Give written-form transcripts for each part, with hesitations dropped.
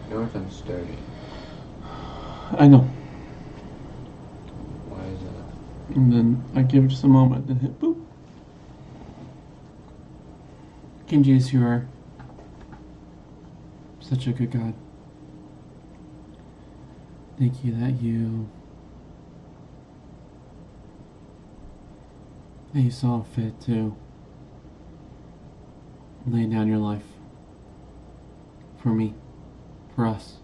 No, it's unsturdy. I know. Why is that? And then I give it just a moment, then hit boop. King Jesus, you are such a good God. Thank you that you saw fit to lay down your life for me, for us.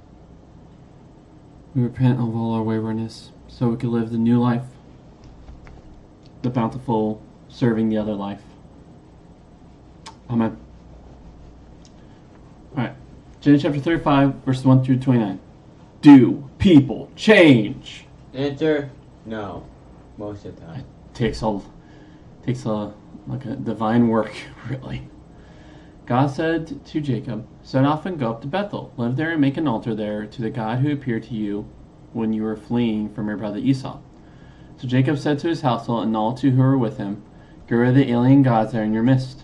We repent of all our waywardness so we could live the new life, the bountiful, serving the other life. Amen. Alright. Genesis chapter 35, verses 1 through 29. Do people change? Answer: no. Most of the time. Takes a divine work, really. God said to Jacob, set off and go up to Bethel. Live there and make an altar there to the God who appeared to you when you were fleeing from your brother Esau. So Jacob said to his household and all who were with him, get rid of the alien gods that are in your midst.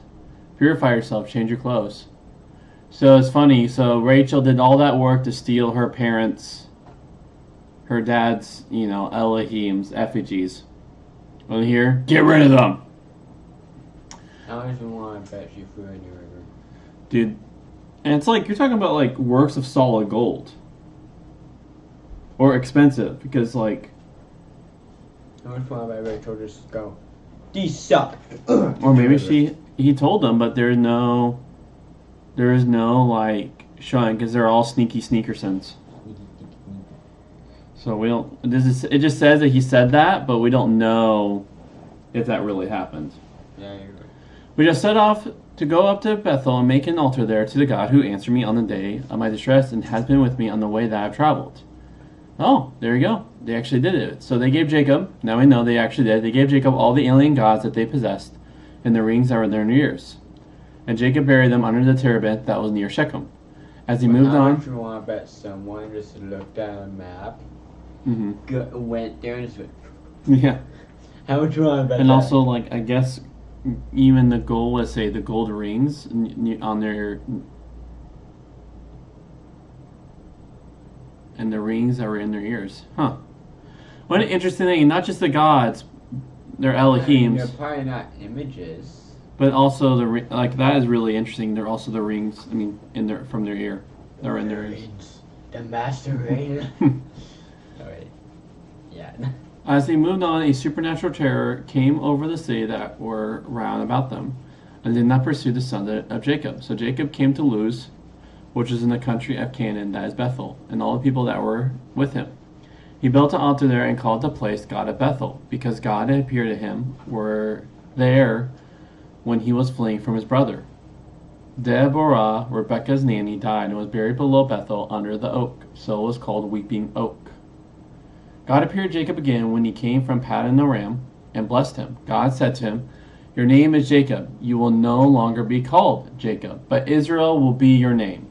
Purify yourself, change your clothes. So it's funny. So Rachel did all that work to steal her parents, her dad's, Elohim's effigies. Well, here, get rid of them. How much want to bet you threw in your river? Dude, and it's like, you're talking about like works of solid gold. Or expensive, because like... How much want to bet Rachel just go, these suck. Or maybe he told them, but there is no like showing, because they're all sneaky sneakersons. So we don't, it just says that he said that, but we don't know if that really happened. Yeah, you're right. We just set off to go up to Bethel and make an altar there to the God who answered me on the day of my distress and has been with me on the way that I've traveled. Oh, there you go. They actually did it. So they gave Jacob, now we know they actually did, they gave Jacob all the alien gods that they possessed and the rings that were in their ears. And Jacob buried them under the terebinth that was near Shechem. As he moved on... How much you want to bet someone just looked at a map, went there and just went... Yeah. How much you want to bet And that? also, like, I guess even the gold, let's say, the gold rings on their... And the rings that were in their ears. Huh. What an interesting thing. Not just the gods, their Elohims. They're probably not images. But also, that is really interesting. They're also the rings, from their ear. They're in their ears. The master ring. Alright. Yeah. As they moved on, a supernatural terror came over the city that were round about them, and did not pursue the son of Jacob. So Jacob came to Luz, which is in the country of Canaan, that is Bethel, and all the people that were with him. He built an altar there and called the place God of Bethel, because God had appeared to him were there when he was fleeing from his brother. Deborah, Rebekah's nanny, died and was buried below Bethel under the oak, so it was called Weeping Oak. God appeared to Jacob again when he came from Paddan Aram and blessed him. God said to him, your name is Jacob. You will no longer be called Jacob, but Israel will be your name.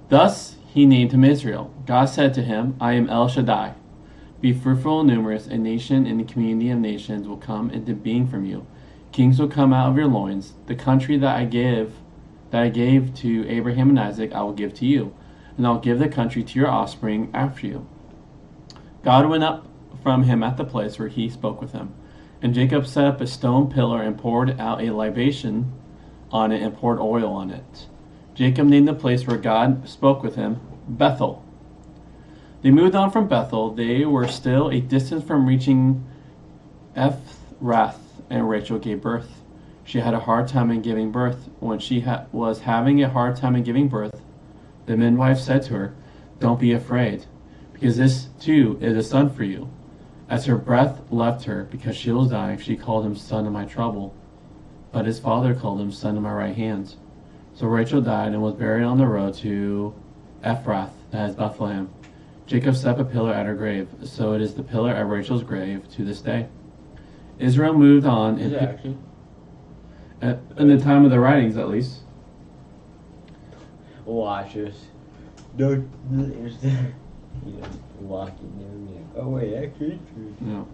Thus he named him Israel. God said to him, I am El Shaddai. Be fruitful and numerous. A nation and a community of nations will come into being from you. Kings will come out of your loins. The country that I gave to Abraham and Isaac, I will give to you, and I'll give the country to your offspring after you. God went up from him at the place where he spoke with him, and Jacob set up a stone pillar and poured out a libation on it and poured oil on it. Jacob named the place where God spoke with him Bethel. They moved on from Bethel. They were still a distance from reaching Ephrath, and Rachel gave birth. She had a hard time in giving birth. When she was having a hard time in giving birth, the midwife said to her, don't be afraid, because this too is a son for you. As her breath left her, because she was dying, she called him son of my trouble. But his father called him son of my right hand. So Rachel died and was buried on the road to Ephrath, that is Bethlehem. Jacob set up a pillar at her grave, so it is the pillar at Rachel's grave to this day. Israel moved on Is it actually? In the time of the writings, at least. Watch this. Don't. Walking there, oh wait, actually true. Yeah.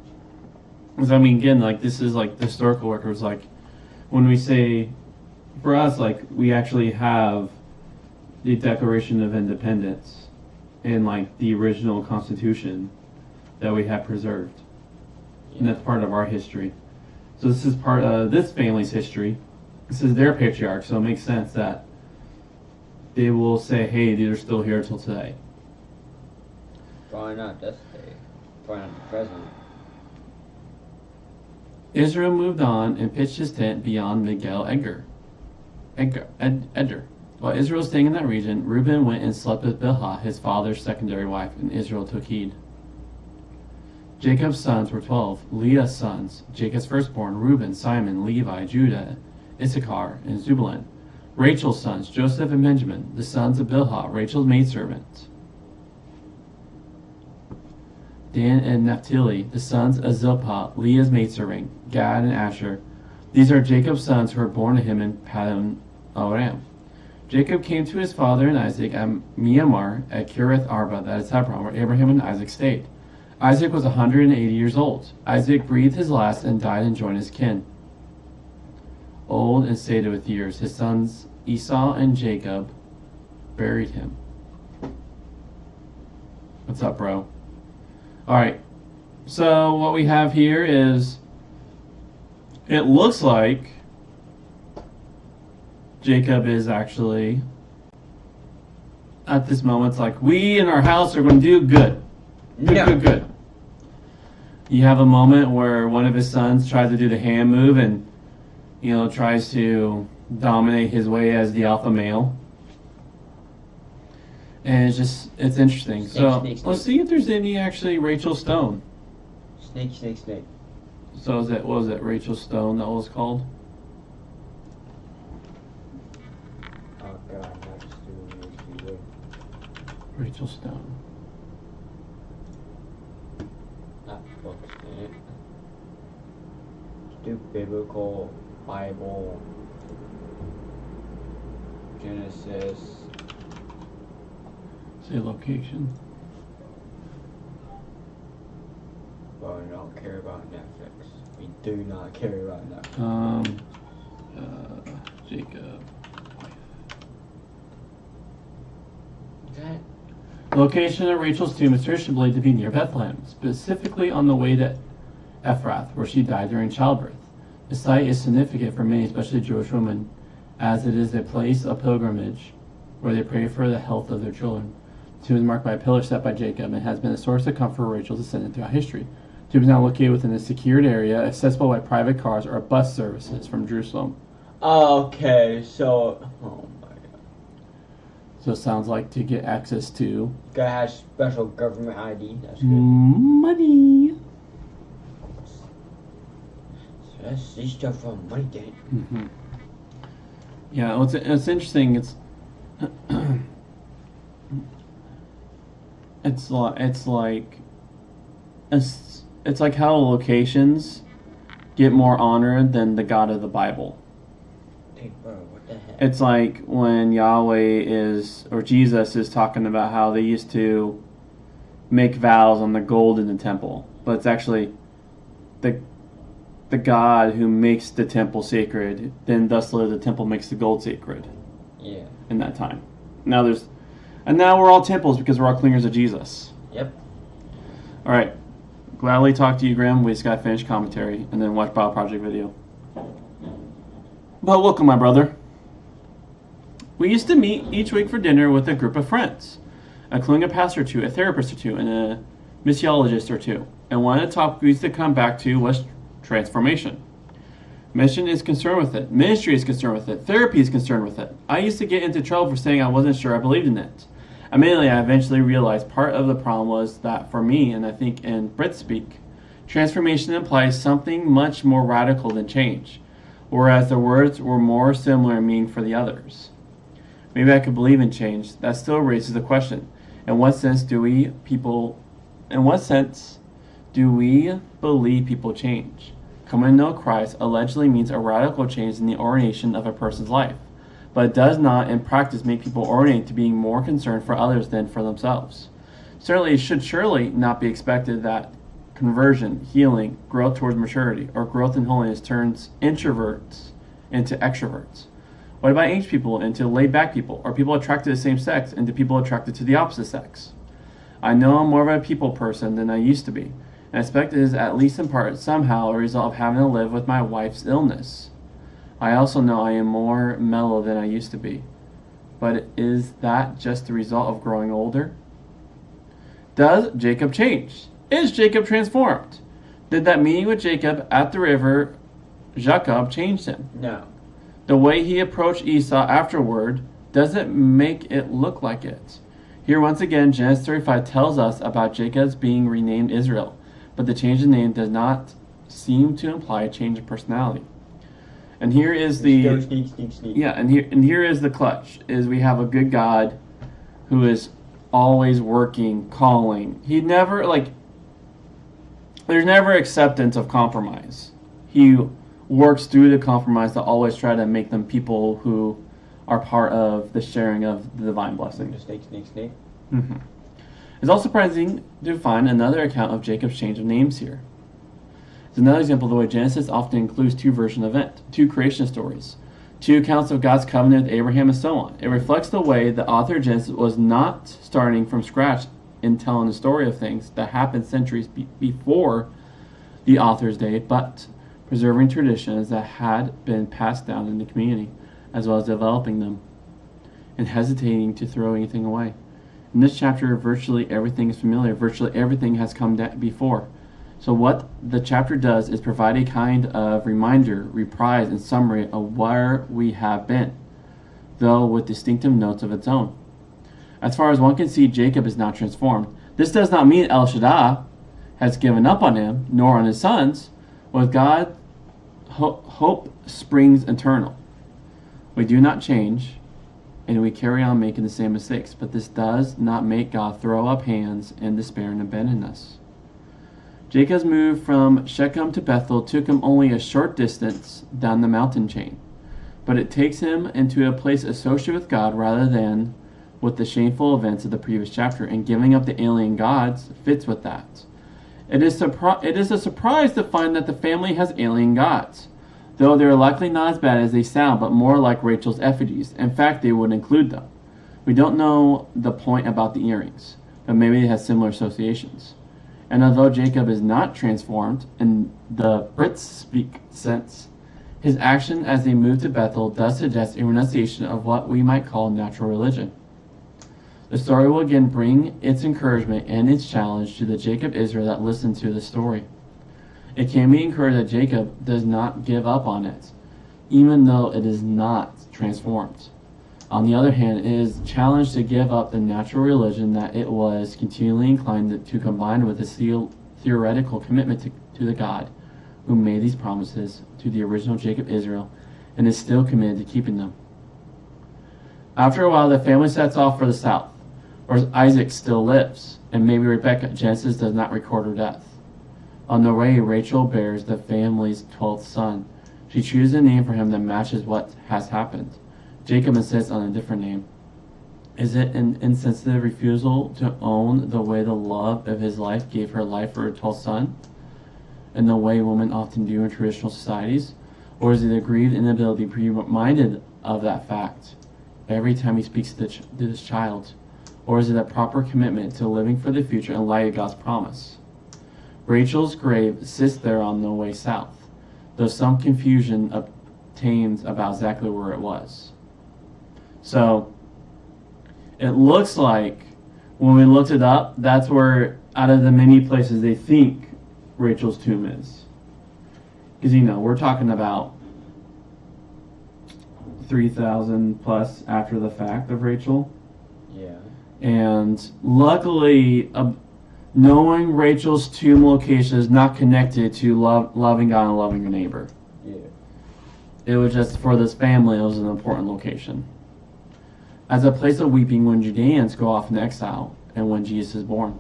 Because again, like, this is like the historical records. Like, when we say, for us, like, we actually have the Declaration of Independence and like the original Constitution that we have preserved. Yeah. And that's part of our history. So this is part of this family's history. This is their patriarch, so it makes sense that they will say, hey, these are still here till today. Probably not this day. Probably not the present. Israel moved on and pitched his tent beyond Miguel Eder. While Israel was staying in that region, Reuben went and slept with Bilhah, his father's secondary wife, and Israel took heed. Jacob's sons were 12. Leah's sons, Jacob's firstborn, Reuben, Simon, Levi, Judah, Issachar, and Zebulun. Rachel's sons, Joseph and Benjamin, the sons of Bilhah, Rachel's maidservant. Dan and Naphtali, the sons of Zilpah, Leah's maidservant, Gad and Asher. These are Jacob's sons who were born to him in Paddan Aram. Jacob came to his father and Isaac at Myanmar at Kirith Arba, that is Hebron, where Abraham and Isaac stayed. Isaac was 180 years old. Isaac breathed his last and died and joined his kin, old and sated with years. His sons Esau and Jacob buried him. What's up, bro? Alright, so what we have here is, it looks like Jacob is actually, at this moment, it's like, we in our house are going to do good. Good. You have a moment where one of his sons tries to do the hand move and, tries to dominate his way as the alpha male. And it's interesting. Let's see if there's any actually Rachel Stone. Snake. So what was it, Rachel Stone that was called? Oh god, not just doing Rachel Stone. Not books, man. Do biblical, Bible, Genesis. Say location. Well, we don't care about Netflix. We do not care about Netflix. Jacob. That. The location of Rachel's tomb is traditionally believed to be near Bethlehem, specifically on the way to Ephrath, where she died during childbirth. The site is significant for many, especially Jewish women, as it is a place of pilgrimage where they pray for the health of their children. The tomb is marked by a pillar set by Jacob and has been a source of comfort for Rachel's descendant throughout history. The tomb is now located within a secured area, accessible by private cars or bus services from Jerusalem. Okay, so... Oh my god. So it sounds like to get access to... Guy has special government ID. That's good. Money. So that's this stuff from money, Danny. Mm-hmm. Yeah, it's interesting. It's like how locations get more honor than the God of the Bible. Hey, bro, what the heck? It's like when Jesus is talking about how they used to make vows on the gold in the temple, but it's actually the God who makes the temple sacred, then thusly the temple makes the gold sacred. Yeah. In that time. Now we're all temples because we're all clingers of Jesus. Yep. All right. Gladly talk to you, Graham. We just got to finish commentary and then watch Bio Project video. But welcome, my brother. We used to meet each week for dinner with a group of friends, including a pastor or two, a therapist or two, and a missiologist or two. And one of the topics we used to come back to was transformation. Mission is concerned with it. Ministry is concerned with it. Therapy is concerned with it. I used to get into trouble for saying I wasn't sure I believed in it. Immediately, I eventually realized part of the problem was that for me, and I think in Brit speak, transformation implies something much more radical than change, whereas the words were more similar in meaning for the others. Maybe I could believe in change. That still raises the question: in what sense do we believe people change? Coming to know Christ allegedly means a radical change in the orientation of a person's life, but it does not in practice make people oriented to being more concerned for others than for themselves. Certainly, it should surely not be expected that conversion, healing, growth towards maturity, or growth in holiness turns introverts into extroverts. What about ancient people into laid-back people? Are people attracted to the same sex into people attracted to the opposite sex? I know I'm more of a people person than I used to be, and I expect it is at least in part somehow a result of having to live with my wife's illness. I also know I am more mellow than I used to be, but is that just the result of growing older? Does Jacob change? Is Jacob transformed? Did that meeting with Jacob at the river, Jacob, change him? No. The way he approached Esau afterward doesn't make it look like it. Here once again, Genesis 35 tells us about Jacob's being renamed Israel, but the change in name does not seem to imply a change in personality. And here is the sneak. yeah, and here is the clutch: is we have a good God who is always working, calling. He never there's never acceptance of compromise. He works through the compromise to always try to make them people who are part of the sharing of the divine blessing. Snake. Mm-hmm. It's also surprising to find another account of Jacob's change of names here. It's another example of the way Genesis often includes two version event, two creation stories, two accounts of God's covenant with Abraham, and so on. It reflects the way the author of Genesis was not starting from scratch in telling the story of things that happened centuries before the author's day, but preserving traditions that had been passed down in the community, as well as developing them, and hesitating to throw anything away. In this chapter, virtually everything is familiar. Virtually everything has come before. So what the chapter does is provide a kind of reminder, reprise, and summary of where we have been, though with distinctive notes of its own. As far as one can see, Jacob is not transformed. This does not mean El Shaddai has given up on him, nor on his sons. With God, hope springs eternal. We do not change, and we carry on making the same mistakes, but this does not make God throw up hands in despair and abandon us. Jacob's move from Shechem to Bethel took him only a short distance down the mountain chain, but it takes him into a place associated with God rather than with the shameful events of the previous chapter, and giving up the alien gods fits with that. It is a surprise to find that the family has alien gods, though they're likely not as bad as they sound, but more like Rachel's effigies. In fact, they would include them. We don't know the point about the earrings, but maybe they have similar associations. And although Jacob is not transformed in the Brits speak sense, his action as they move to Bethel does suggest a renunciation of what we might call natural religion. The story will again bring its encouragement and its challenge to the Jacob Israel that listens to the story. It can be encouraged that Jacob does not give up on it, even though it is not transformed. On the other hand, it is challenged to give up the natural religion that it was continually inclined to combine with a theoretical commitment to the God who made these promises to the original Jacob Israel and is still committed to keeping them. After a while, the family sets off for the south, where Isaac still lives, and maybe Rebekah. Genesis does not record her death. On the way, Rachel bears the family's 12th son. She chooses a name for him that matches what has happened. Jacob insists on a different name. Is it an insensitive refusal to own the way the love of his life gave her life for her 12th son, in the way women often do in traditional societies? Or is it a grieved inability to be reminded of that fact every time he speaks to this child? Or is it a proper commitment to living for the future in light of God's promise? Rachel's grave sits there on the way south, though some confusion obtains about exactly where it was. So, it looks like, when we looked it up, that's where, out of the many places they think Rachel's tomb is. Because, we're talking about 3,000 plus after the fact of Rachel. Yeah. And luckily, knowing Rachel's tomb location is not connected to loving God and loving your neighbor. Yeah. It was just, for this family, it was an important location. As a place of weeping when Judeans go off in exile and when Jesus is born.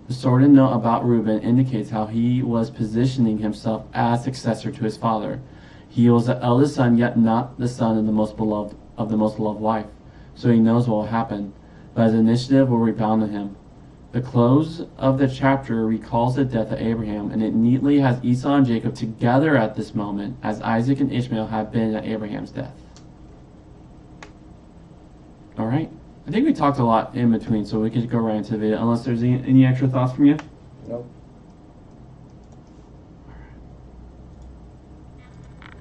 The sordid note about Reuben indicates how he was positioning himself as successor to his father. He was the eldest son, yet not the son of the most beloved wife. So he knows what will happen, but his initiative will rebound on him. The close of the chapter recalls the death of Abraham, and it neatly has Esau and Jacob together at this moment, as Isaac and Ishmael have been at Abraham's death. All right. I think we talked a lot in between, so we could go right into the video, unless there's any extra thoughts from you? Nope.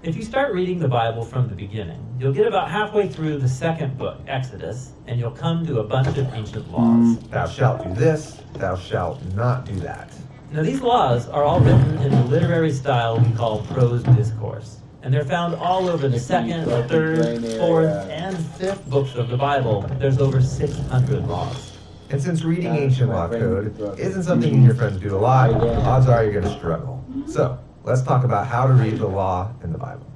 If you start reading the Bible from the beginning, you'll get about halfway through the second book, Exodus, and you'll come to a bunch of ancient laws. Thou shalt do this, thou shalt not do that. Now these laws are all written in the literary style we call prose discourse, and they're found all over the second, third, fourth, and fifth books of the Bible. There's over 600 laws. And since reading ancient law code isn't something you and your friends do a lot, odds are you're going to struggle. So, let's talk about how to read the law in the Bible.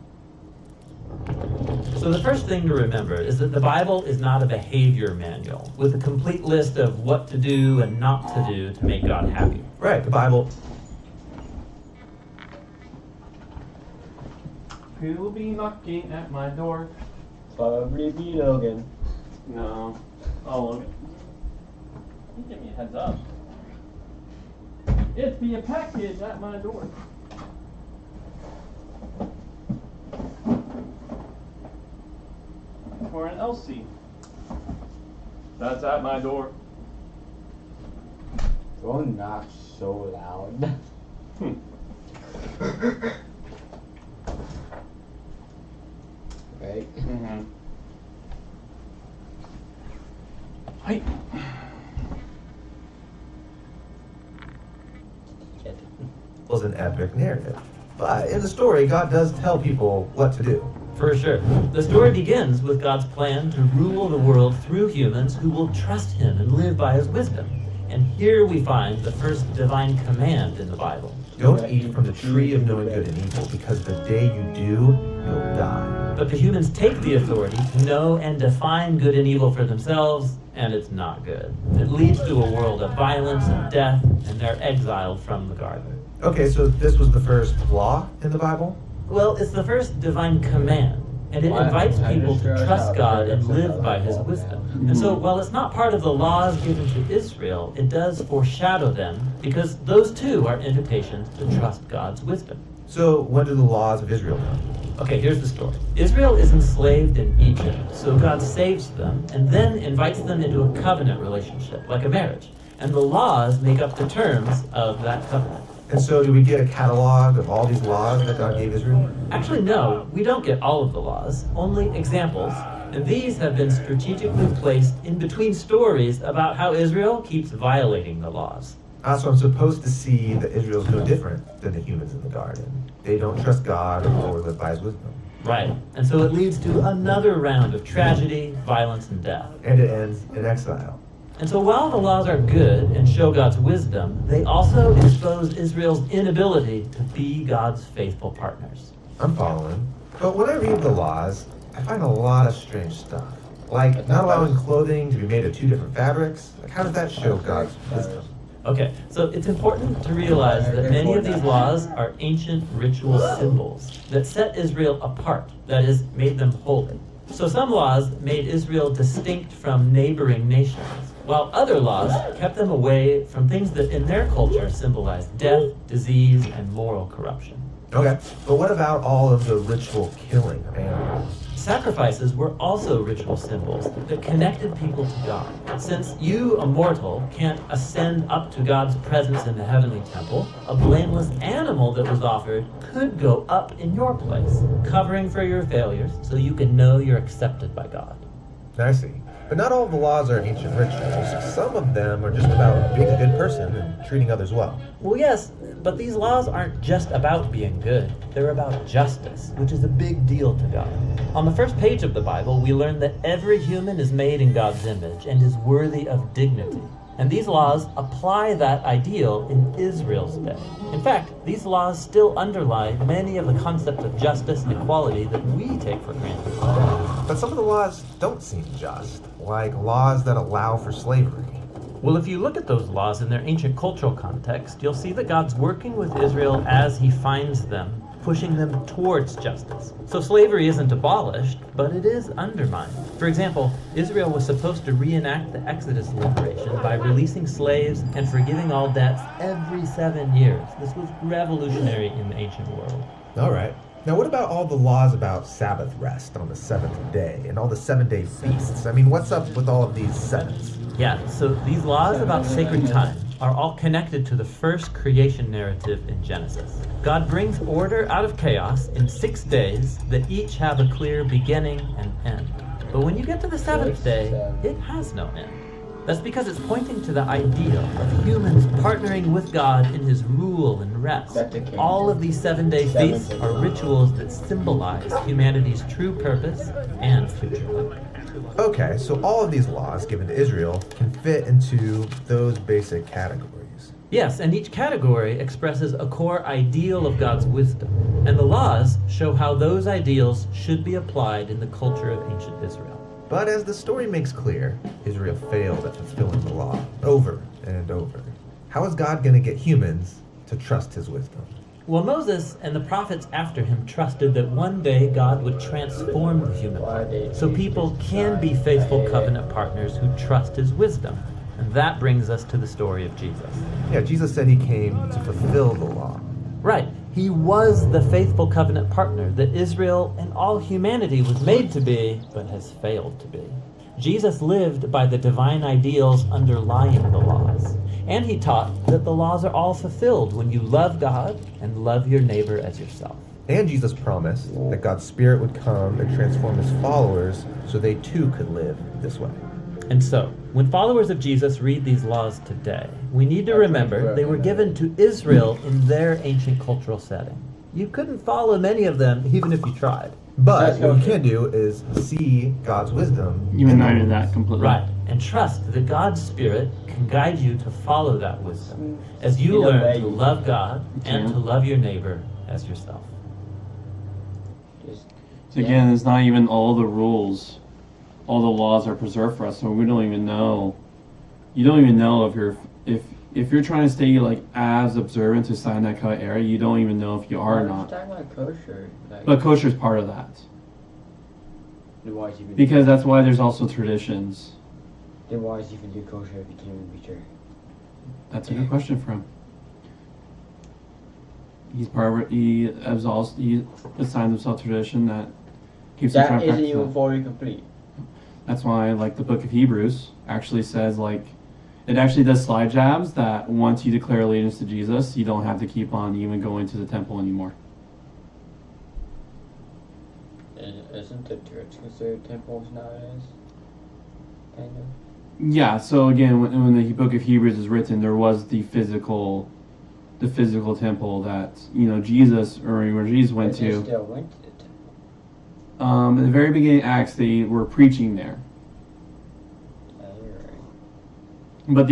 So the first thing to remember is that the Bible is not a behavior manual with a complete list of what to do and not to do to make God happy. Right, the Bible. Who will be knocking at my door? Probably be Logan. No. Oh, Logan. You give me a heads up. It's be a package at my door. For an Elsie. That's at my door. Don't knock so loud. Right? Mm-hmm. Hi. Was an epic narrative. But in the story, God does tell people what to do. For sure. The story begins with God's plan to rule the world through humans who will trust him and live by his wisdom. And here we find the first divine command in the Bible. Don't eat from the tree of knowing good and evil, because the day you do, you'll die. But the humans take the authority to know and define good and evil for themselves, and it's not good. It leads to a world of violence and death, and they're exiled from the garden. Okay, so this was the first law in the Bible? Well, it's the first divine command, and it invites people to trust God and live by his wisdom. And so, while it's not part of the laws given to Israel, it does foreshadow them, because those too are invitations to trust God's wisdom. So when do the laws of Israel come? Okay, here's the story. Israel is enslaved in Egypt, so God saves them and then invites them into a covenant relationship, like a marriage. And the laws make up the terms of that covenant. And so do we get a catalog of all these laws that God gave Israel? Actually, no, we don't get all of the laws, only examples. And these have been strategically placed in between stories about how Israel keeps violating the laws. So I'm supposed to see that Israel's no different than the humans in the garden. They don't trust God or live by his wisdom. Right. And so it leads to another round of tragedy, violence, and death. And it ends in exile. And so while the laws are good and show God's wisdom, they also expose Israel's inability to be God's faithful partners. I'm following. But when I read the laws, I find a lot of strange stuff. Like not allowing clothing to be made of two different fabrics. Like how does that show God's wisdom? Okay, so it's important to realize that many of these laws are ancient ritual symbols that set Israel apart, that is, made them holy. So some laws made Israel distinct from neighboring nations, while other laws kept them away from things that in their culture symbolized death, disease, and moral corruption. Okay, but what about all of the ritual killing of animals? Sacrifices were also ritual symbols that connected people to God. Since you, a mortal, can't ascend up to God's presence in the heavenly temple, a blameless animal that was offered could go up in your place, covering for your failures so you can know you're accepted by God. I see. But not all of the laws are ancient rituals. Some of them are just about being a good person and treating others well. Well, yes, but these laws aren't just about being good. They're about justice, which is a big deal to God. On the first page of the Bible, we learn that every human is made in God's image and is worthy of dignity. And these laws apply that ideal in Israel's day. In fact, these laws still underlie many of the concepts of justice and equality that we take for granted. But some of the laws don't seem just, like laws that allow for slavery. Well, if you look at those laws in their ancient cultural context, you'll see that God's working with Israel as he finds them, pushing them towards justice. So slavery isn't abolished, but it is undermined. For example, Israel was supposed to reenact the Exodus liberation by releasing slaves and forgiving all debts every 7 years. This was revolutionary in the ancient world. All right. Now, what about all the laws about Sabbath rest on the seventh day and all the 7-day feasts? I mean, what's up with all of these sevens? Yeah, so these laws about sacred time are all connected to the first creation narrative in Genesis. God brings order out of chaos in 6 days that each have a clear beginning and end. But when you get to the seventh day, it has no end. That's because it's pointing to the ideal of humans partnering with God in his rule and rest. All of these 7-day feasts are rituals that symbolize humanity's true purpose and future hope. Okay, so all of these laws given to Israel can fit into those basic categories. Yes, and each category expresses a core ideal of God's wisdom. And the laws show how those ideals should be applied in the culture of ancient Israel. But as the story makes clear, Israel failed at fulfilling the law over and over. How is God going to get humans to trust his wisdom? Well, Moses and the prophets after him trusted that one day God would transform the human heart, so people can be faithful covenant partners who trust his wisdom. And that brings us to the story of Jesus. Yeah, Jesus said he came to fulfill the law. Right. He was the faithful covenant partner that Israel and all humanity was made to be, but has failed to be. Jesus lived by the divine ideals underlying the laws. And he taught that the laws are all fulfilled when you love God and love your neighbor as yourself. And Jesus promised that God's Spirit would come and transform his followers so they too could live this way. And so, when followers of Jesus read these laws today, we need to remember they were given to Israel in their ancient cultural setting. You couldn't follow many of them even if you tried. But what we can do is see God's wisdom. You united that completely. Right, and trust that God's Spirit can guide you to follow that wisdom as you learn to love God and to love your neighbor as yourself. So again, it's not even all the rules, all the laws are preserved for us, so we don't even know. You don't even know if you're trying to stay like as observant to Sinai Cut area, you don't even know if you are or not. Talking about kosher. But kosher is part of that. Then why is even because that's why there's also traditions. Then why is even do kosher if you can't even be sure? That's a good question for him. He assigned himself tradition that keeps him trying to That isn't practice even that. fully complete. That's why, like, the book of Hebrews actually says, like, it actually does slide jabs that once you declare allegiance to Jesus, you don't have to keep on even going to the temple anymore. Isn't the church considered temples nowadays? Kind of. Yeah, so again, when the book of Hebrews is written, there was the physical temple that, Jesus, or where Jesus went They to. still went to the temple. In the very beginning of Acts, they were preaching there. You're right. But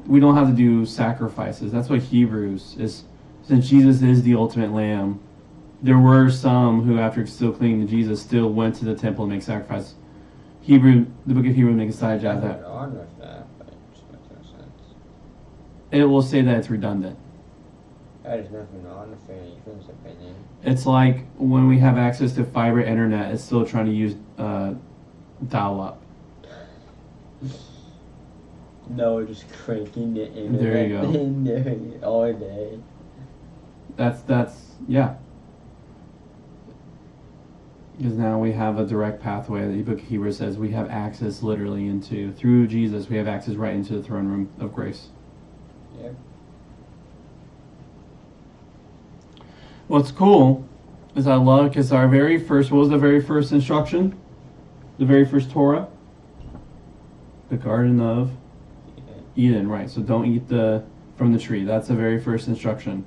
we don't have to do sacrifices. That's what Hebrews is. Since Jesus is the ultimate lamb, there were some who, after still clinging to Jesus, still went to the temple to make sacrifices. The book of Hebrews makes a side jab that On with that, but it just makes no sense. it will say that it's redundant. That is nothing on with anyone's opinion. It's like when we have access to fiber internet, it's still trying to use dial-up. No, we're just cranking the internet There you go. in there all day. Yeah. Because now we have a direct pathway. The book of Hebrews says we have access literally through Jesus, we have access right into the throne room of grace. Yep. What's cool is I love, because what was the very first instruction? The very first Torah? The Garden of Eden, right. So don't eat from the tree. That's the very first instruction.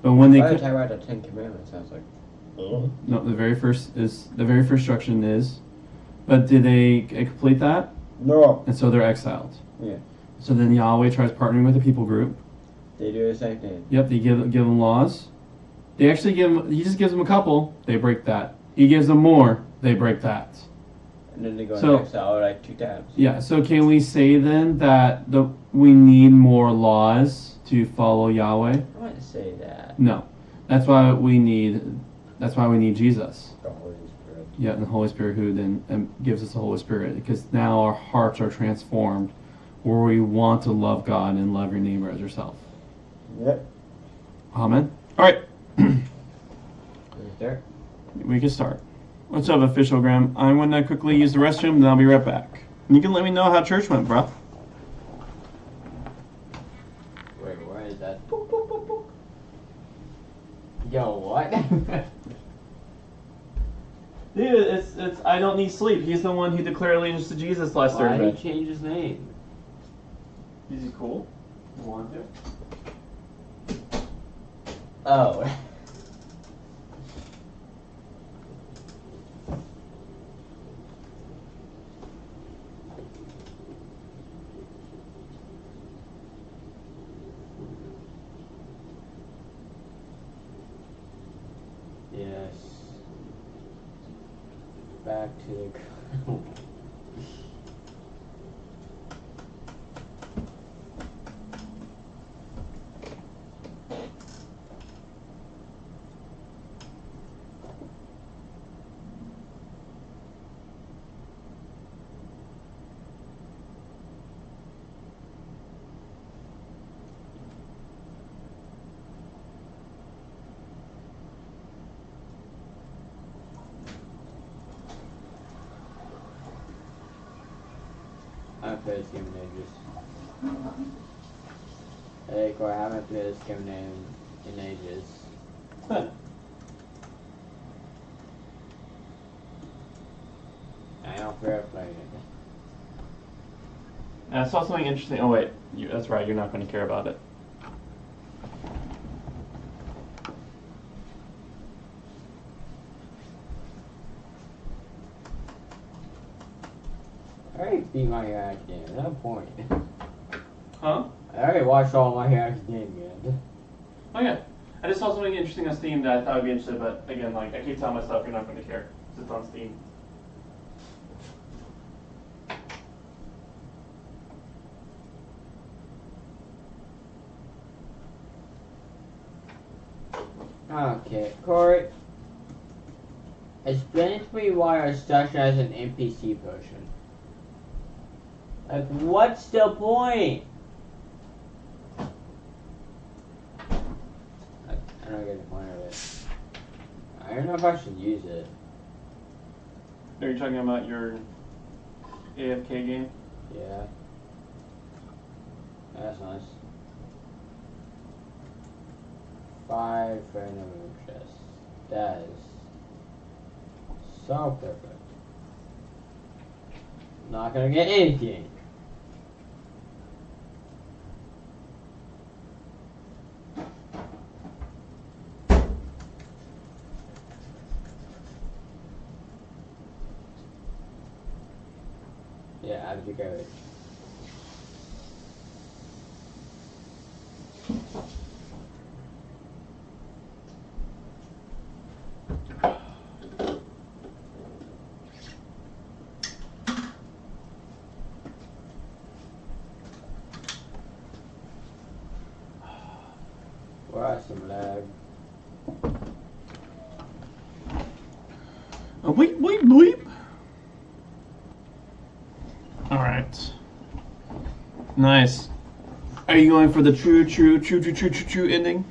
But when they... By the time I read the Ten Commandments, I was like, oh. No, the very first instruction is, but did they complete that? No. And so they're exiled. Yeah. So then Yahweh tries partnering with the people group. They do the same thing. Yep, they give them laws. He just gives them a couple, they break that. He gives them more, they break that. And then they go into exile like 2 times. Yeah, so can we say then that we need more laws to follow Yahweh? I wouldn't say that. No. That's why we need Jesus. The Holy Spirit. Yeah, and the Holy Spirit who then gives us the Holy Spirit, because now our hearts are transformed where we want to love God and love your neighbor as yourself. Yep. Amen. All right. start? We can start. What's up, official Graham? I'm gonna quickly use the restroom, then I'll be right back. You can let me know how church went, bro. Wait, where is that? Boop, boop, boop, boop. Yo, what? Dude, it's I don't need sleep. He's the one who declared allegiance to Jesus last Why did Thursday. he change his name? Is he cool? You want to? Oh. Yes. Back to the. I haven't played this game in ages. Hey, Corey, I haven't played this game in ages. Huh. I don't fear playing it. And I saw something interesting. Oh wait, that's right. You're not going to care about it. I already beat my Hero Academia. At no point. Huh? I already watched all my Hero Academia. Oh yeah. I just saw something interesting on Steam that I thought would be interesting, but again, like I keep telling myself you're not going to care. 'Cause it's on Steam. Okay, Corey. Explain to me why our such as an NPC potion. Like, what's the point? I don't get the point of it. I don't know if I should use it. Are you talking about your AFK game? Yeah. That's nice. 5 random chests. That is so perfect. Not gonna get anything. Yeah, I have to go. Wow, some lag. Bleep, bleep, bleep. Alright. Nice. Are you going for the true ending?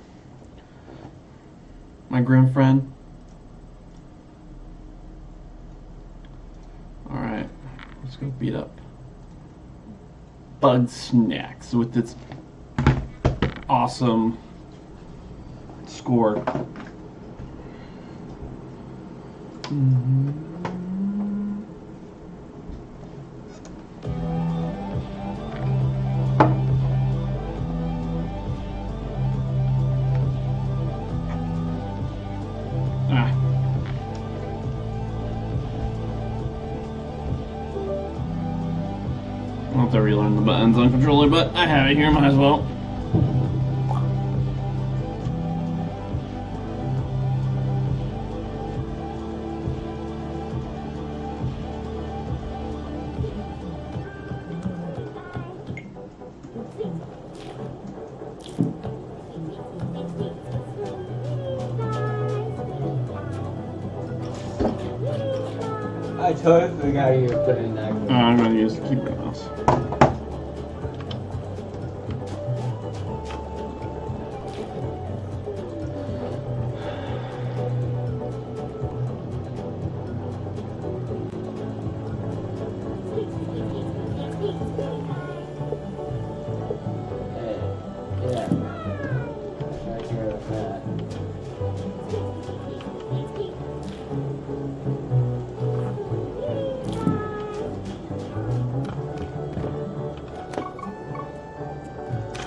My grim friend? Alright. Let's go beat up Bugsnax with its awesome score. I'll have to relearn the buttons on controller, but I have it here, might as well. I totally forgot you were putting that. I'm going to use the keyboard mouse.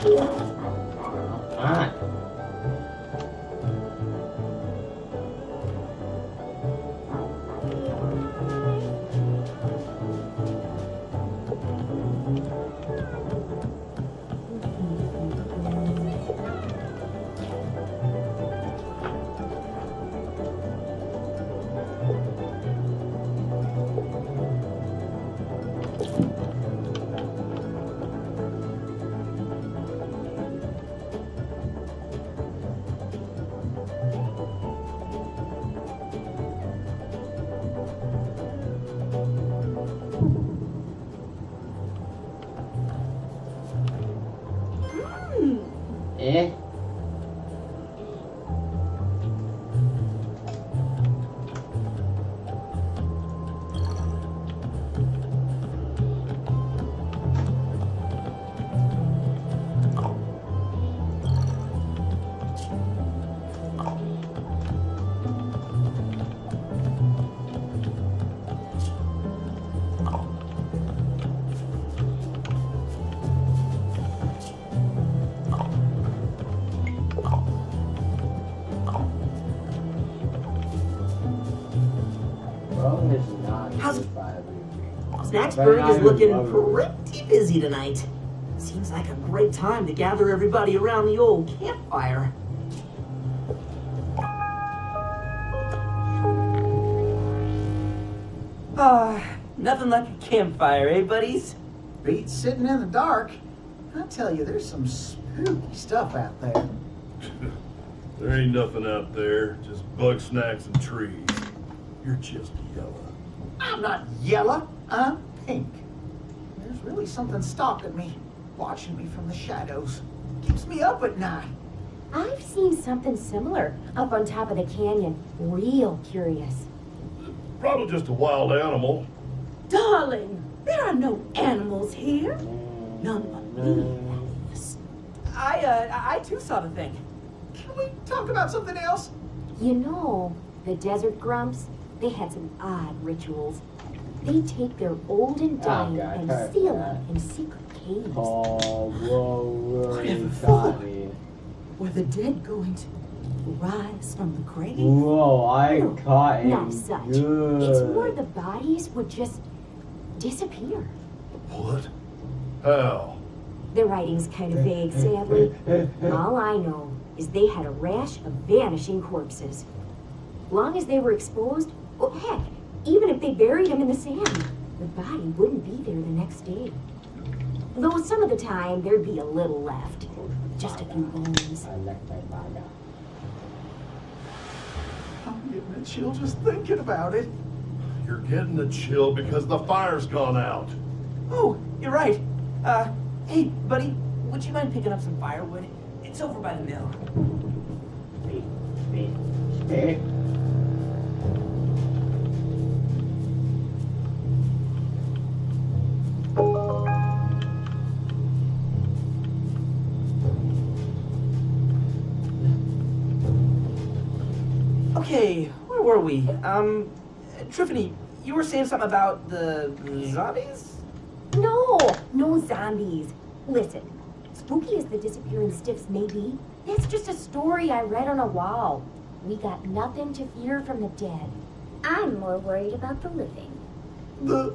Ah. Eh? Bro is not How's- good by Snacksburg is looking pretty busy tonight. Seems like a great time to gather everybody around the old campfire. Nothing like a campfire, eh, buddies? Beats sitting in the dark. I tell you, there's some spooky stuff out there. There ain't nothing out there, just Bugsnax and trees. You're just yellow. I'm not yellow, I'm pink. There's really something stalking me, watching me from the shadows. Keeps me up at night. I've seen something similar up on top of the canyon. Real curious. Probably just a wild animal. Darling, there are no animals here. None but me. I too saw the thing. Can we talk about something else? You know, the desert grumps, they had some odd rituals. They take their old and dying God, and heard seal that. them in secret caves. Oh, whoa, Whatever you for? got me. Were the dead going to rise from the grave? Whoa, I No, caught him. not such. Good. It's more the bodies would just disappear. What? How? The writing's kind of vague, sadly. All I know is they had a rash of vanishing corpses. Long as they were exposed, well, heck, even if they buried them in the sand, the body wouldn't be there the next day. Though some of the time, there'd be a little left. Just a few bones. I left my bag. I'm getting a chill just thinking about it. You're getting a chill because the fire's gone out. Oh, you're right. Hey, buddy, would you mind picking up some firewood? It's over by the mill. Speak. Okay, where were we? Triffany, you were saying something about the zombies? No zombies. Listen, spooky as the disappearing stiffs may be, that's just a story I read on a wall. We got nothing to fear from the dead. I'm more worried about the living. The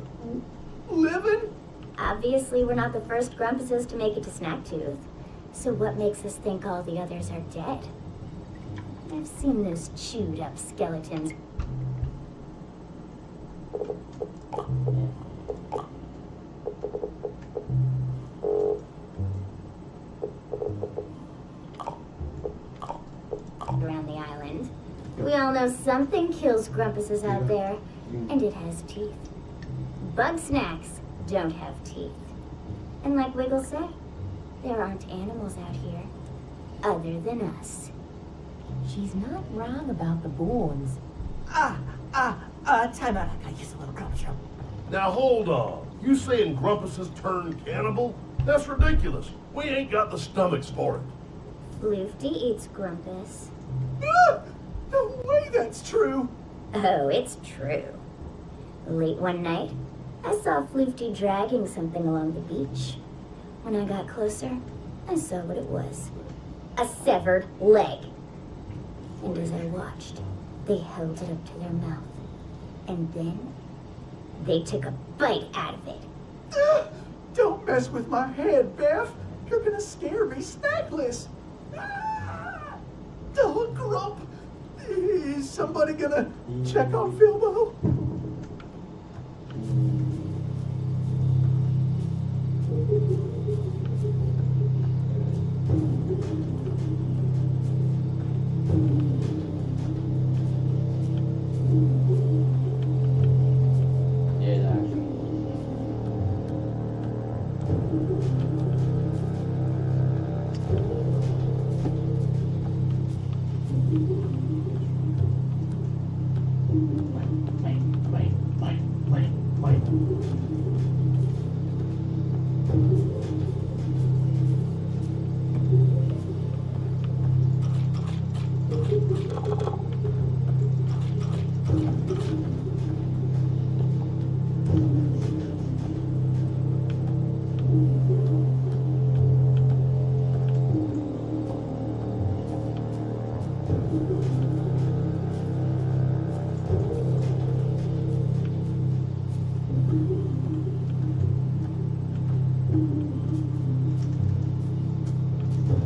living? Obviously, we're not the first Grumpuses to make it to Snacktooth. So what makes us think all the others are dead? I've seen those chewed up skeletons. Around the island. We all know something kills Grumpuses out there, and it has teeth. Bugsnax don't have teeth. And like Wiggle said, there aren't animals out here other than us. She's not wrong about the bones. Time out. I gotta use a little gum shop. Now hold on. You saying Grumpuses turn cannibal? That's ridiculous. We ain't got the stomachs for it. Floofty eats Grumpus. No way that's true. Oh, it's true. Late one night, I saw Floofty dragging something along the beach. When I got closer, I saw what it was. A severed leg. And as I watched, they held it up to their mouth. And then, they took a bite out of it. Don't mess with my head, Beth. You're gonna scare me snackless. Ah, oh, Grump. Is somebody gonna check on Filbo?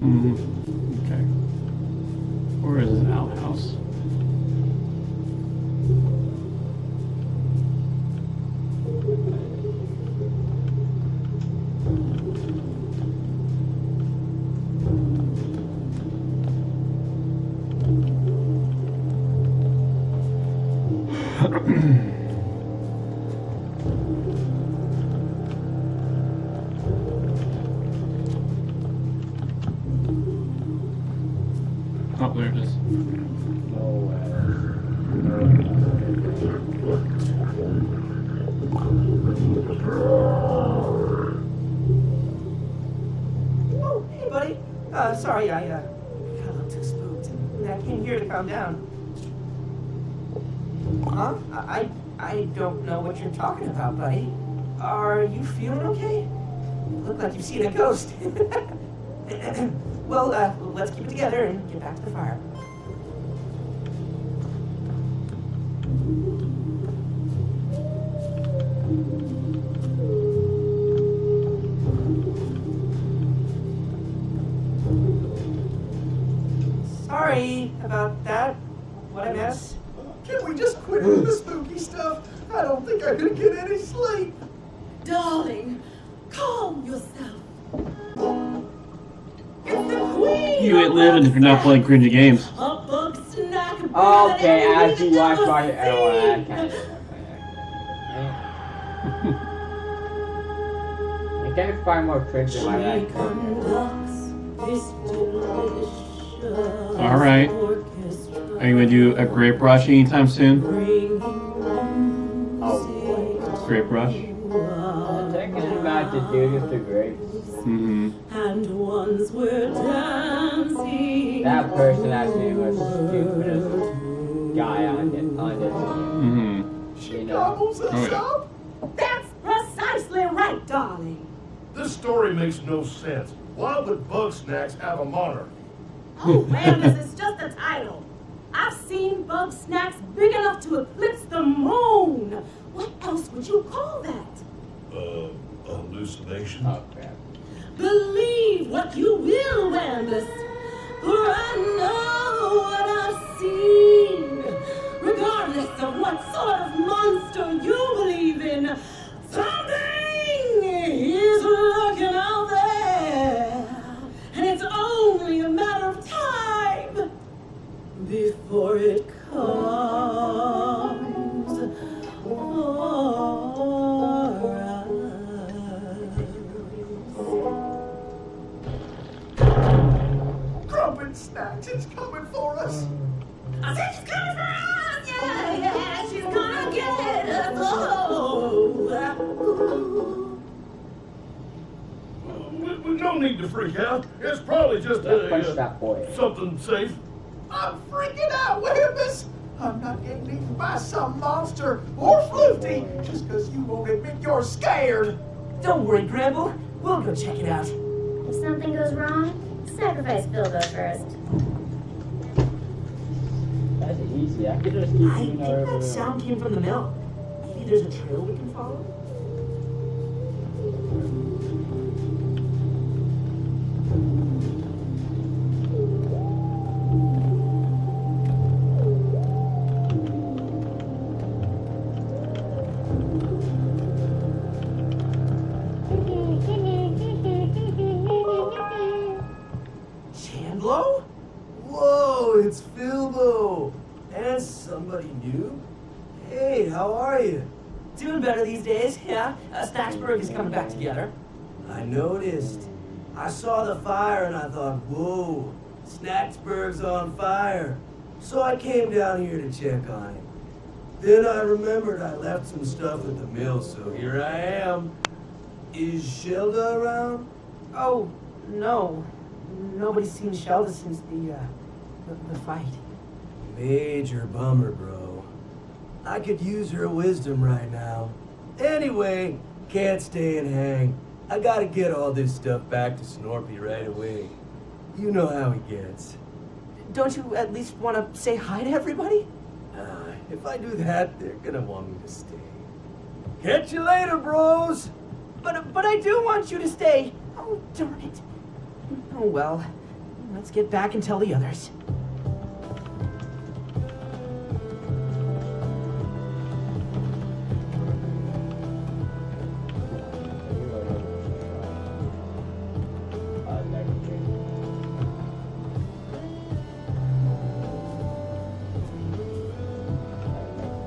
Okay. Where is this outhouse? Oh, there it is. Oh, hey, buddy. Sorry, I got a little too spooked. And I came here to calm down. Huh? I don't know what you're talking about, buddy. Are you feeling okay? You look like you've seen a ghost. Well, let's keep it together and get back to the fire. Sorry about that. What a mess. Can we just quit with the spooky stuff? I don't think I'm gonna get any sleep. Darling, calm yourself. It's the queen. You ain't living if you're not playing cringy games. A Bugsnax. Okay, as you watch my... Oh, I can't. I can't find more cringe in my life. Alright. Are you gonna do a grape rush anytime soon? Oh, Grape rush? I'm thinking about to do with the grapes. Mm-hmm. And ones were dancing. That person actually was the stupidest guy on this team. Mm-hmm. She You know. gobbles us Oh, yeah. up. That's precisely right, darling. This story makes no sense. Why would Bugsnax have a monarch? Oh, man, this is just a title. I've seen Bugsnax big enough to eclipse the moon. What else would you call that? Hallucination? Oh, crap. Believe what you will, Rambus, for I know what I've seen. Regardless of what sort of monster you believe in, something is lurking out there, and it's only a matter of time before it comes for us. Grump and Snacks, it's coming for us. I said she's coming for us! Yeah, she's gonna get us! Oh. No need to freak out. It's probably just Punch that boy. something safe. I'm freaking out, Wambus. I'm not getting eaten by some monster or Floofty just because you won't admit you're scared. Don't worry, Gramble. We'll go check it out. If something goes wrong, sacrifice Bilbo first. That's easy. I could just keep I doing think that sound came from the mill. Maybe there's a trail we can follow? Chandlo? Whoa, it's Bilbo. And somebody new? Hey, how are you? Doing better these days, yeah. Snacksburg is coming back together. I noticed. I saw the fire and I thought, whoa, Snacksburg's on fire. So I came down here to check on it. Then I remembered I left some stuff at the mill, so here I am. Is Shelda around? Oh, no. Nobody's seen Shelda since the fight. Major bummer, bro. I could use her wisdom right now. Anyway, can't stay and hang. I gotta get all this stuff back to Snorpy right away. You know how he gets. Don't you at least want to say hi to everybody? If I do that, they're gonna want me to stay. Catch you later, bros! But I do want you to stay. Oh, darn it. Oh, well. Let's get back and tell the others.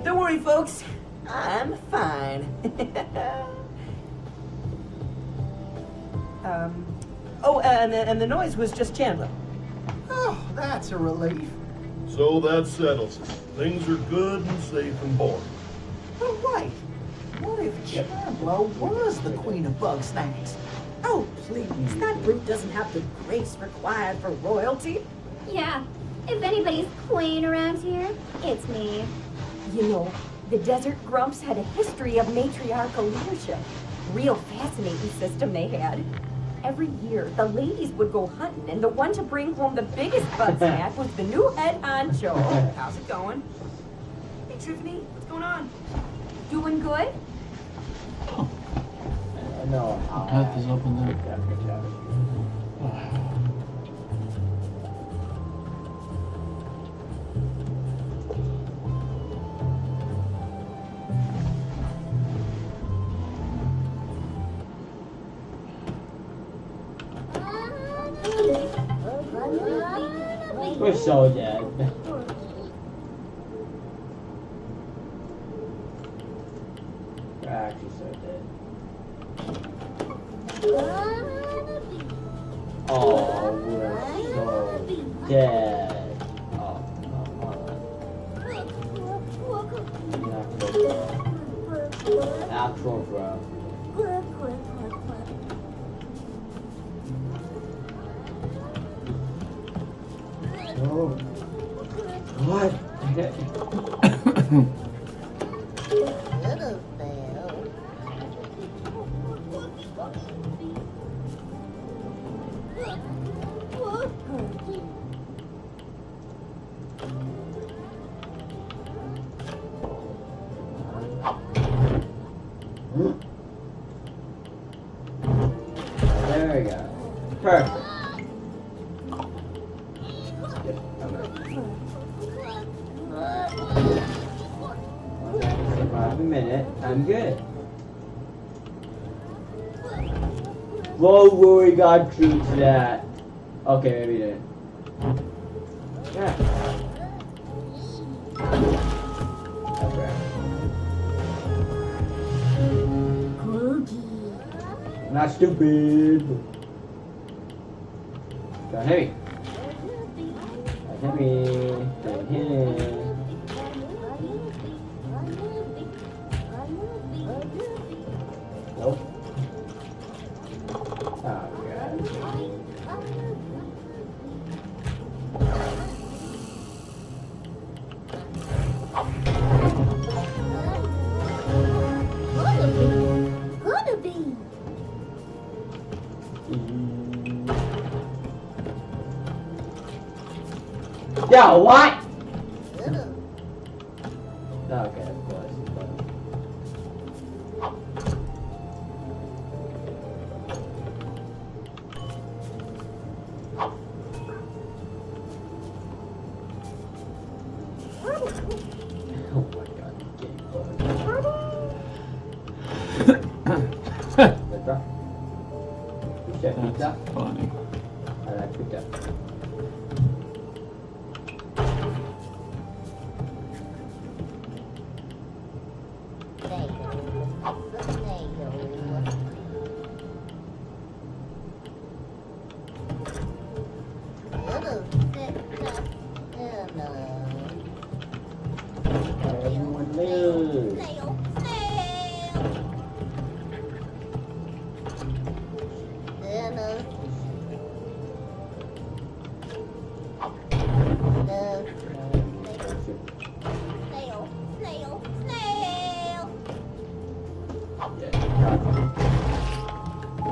Don't worry, folks. I'm fine. And the noise was just Chandler. Oh, that's a relief. So that settles it. Things are good and safe and boring. But right. What if Chandler was the queen of Bugsnax? Oh, please. That brute doesn't have the grace required for royalty. Yeah, if anybody's queen around here, it's me. You know, the Desert Grumps had a history of matriarchal leadership. Real fascinating system they had. Every year, the ladies would go hunting, and the one to bring home the biggest Bugsnax was the new head honcho. How's it going? Hey, Tiffany, what's going on? Doing good? I know how. The path is open there. We're so dead. We're actually so dead. Oh, we're so dead. Oh, no. Actual bro. Oh. What? There we go. Perfect. Survive a minute. I'm good. Whoa, we got true to that. Okay, maybe you didn't. Yeah. Okay. I'm not stupid. Don't hit me. Don't hit me. Don't hit. Nope. Oh, God. Gonna be. Yo, what? Okay, of course. Oh my god, game Pizza? You said pizza? That's funny. I like pizza. Everyone lose.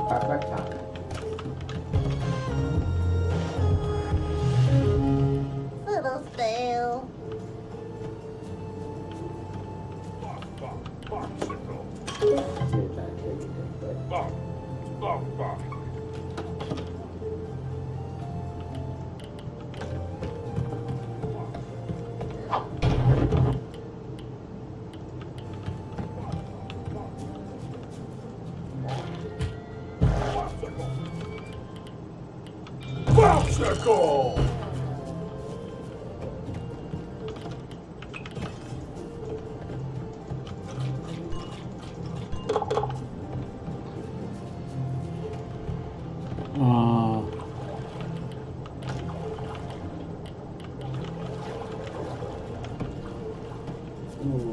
Perfect time. Little snail. Popsicle!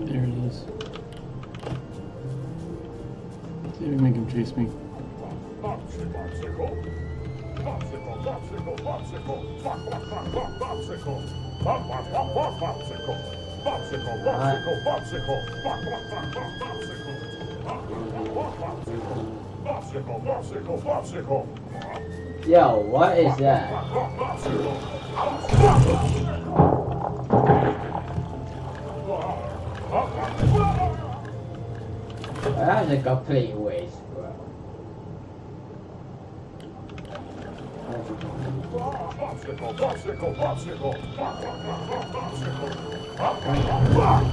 There it is. See if we can make him chase me. Popsicle! Popsicle! Popsicle! Popsicle! Pop, pop, pop, pop, popsicle! Pop, pop, pop, pop, popsicle! Popsicle! Popsicle! Popsicle! Pop, pop, pop, pop, popsicle! Pop, pop, pop, pop, popsicle! Popsicle! Popsicle! Popsicle! Yo, what is that? That was a complete waste, bro. Popsicle! Popsicle! Popsicle! Pop, pop, pop, pop, popsicle! Pop, pop, pop,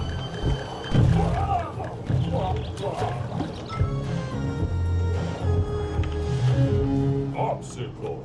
popsicle!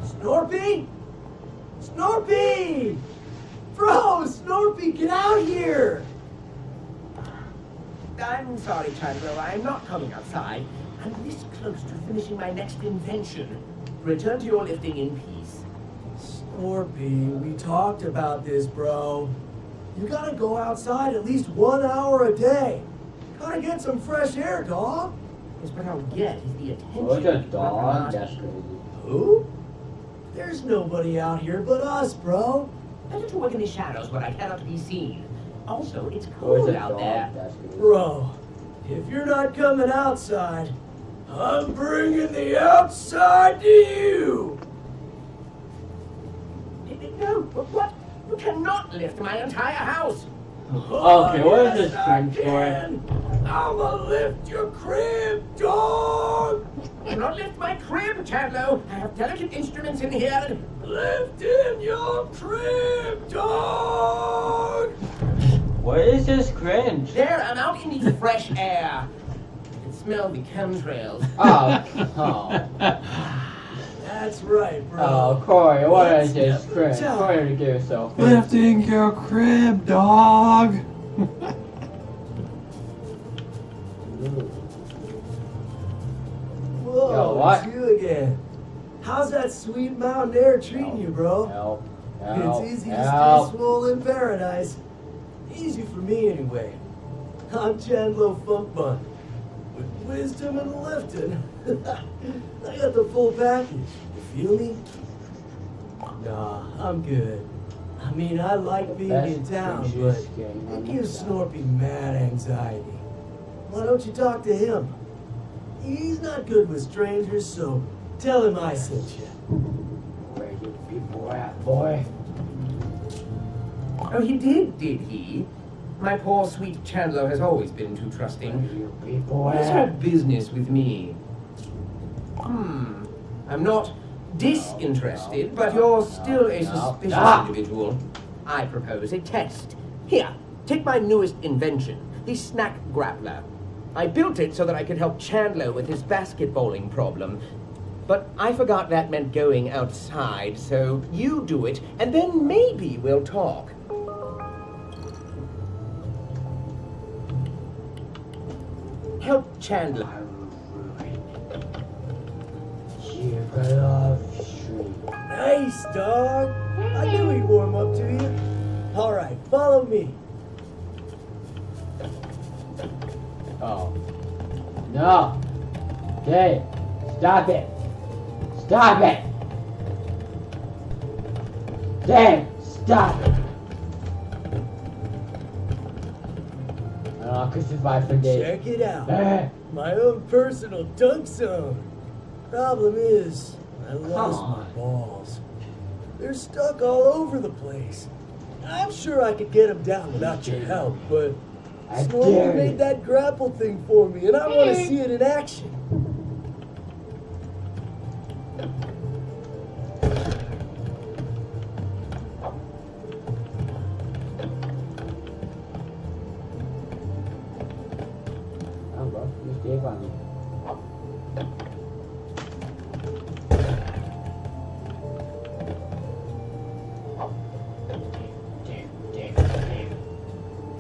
Snorpy? Snorpy! Bro, Snorpy, get out here! I'm sorry, Chandler. I'm not coming outside. I'm this close to finishing my next invention. Return to your lifting in peace. Snorpy, we talked about this, bro. You gotta go outside at least 1 hour a day. Gotta get some fresh air, dog. Yes, what I'll get is the attention. What's a of dog? the That's crazy. Who? There's nobody out here but us, bro. Better to work in the shadows where I cannot be seen. Also, it's What's cold a out dog? there. That's crazy. Bro, if you're not coming outside, I'm bringing the outside to you. No, what? You cannot lift my entire house. Okay, what is this Yes, I cringe for? can. I'ma lift your crib, dog. Do not lift my crib, Chandler. I have delicate instruments in here. Lift in your crib, dog. What is this cringe? There, I'm out in the fresh air. I can smell the chemtrails. Oh, That's right, bro. oh, Corey, what is this Let's cringe? never Corey, to give yourself. Lifting your crib, dog. Whoa, Yo, what? it's you again. How's that sweet mountain air treating you, bro? Help. It's easy to Help. stay swole in paradise. Easy for me, anyway. I'm Chandler Funk Bun. With wisdom and lifting. I got the full package. You feel me? Nah, I'm good. I mean, I like being in town, but it gives Snorpy mad anxiety. Why don't you talk to him? He's not good with strangers, so tell him I sent you. Where you people at, boy? Oh, he did he? My poor sweet Chandler has always been too trusting. Where you people What is her at? business with me? I'm not disinterested, but you're still a suspicious individual. I propose a test. Here, take my newest invention, the snack grappler. I built it so that I could help Chandler with his basketballing problem. But I forgot that meant going outside, so you do it, and then maybe we'll talk. Help Chandler. Nice, dog. I knew he'd warm up to you. All right, follow me. Oh. No. Okay. Stop it. Stop it. Dang. Stop it. Oh, because if I forget. Check it out. My own personal dunk zone. Problem is, I lost my balls. They're stuck all over the place. I'm sure I could get them down without your help, but Snorpy made that grapple thing for me, and I want to see it in action. Oh, bro, you stay by me. Dave,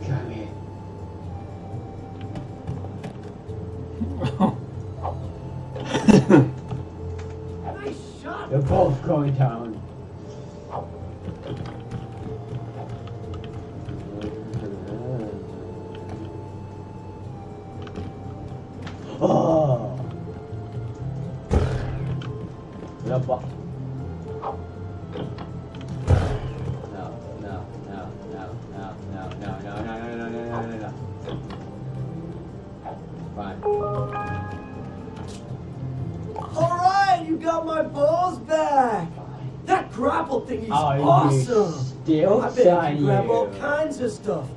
come here. Nice shot. They're both going down. Oh. The ball. No. Fine. All right, you got my balls back. That grapple thing is Oh, you awesome. still I bet you shine can grab you. all kinds of stuff.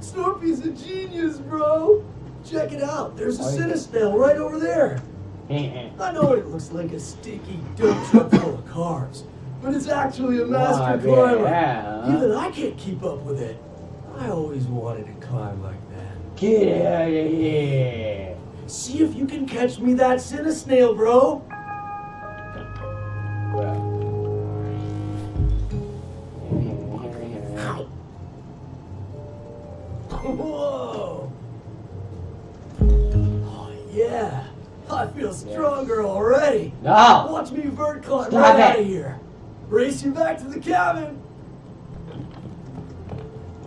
Snorpy's a genius, bro. Check it out. There's a Cinesnail right over there. I know it looks like a stinky dump truck full of carbs, but it's actually a master climber. Yeah. Even I can't keep up with it. I always wanted to climb like that. Get out of here. See if you can catch me that Cinesnail, bro. Hi, stronger already. No! Watch me vert climb Stop right it. out of here. Race you back to the cabin.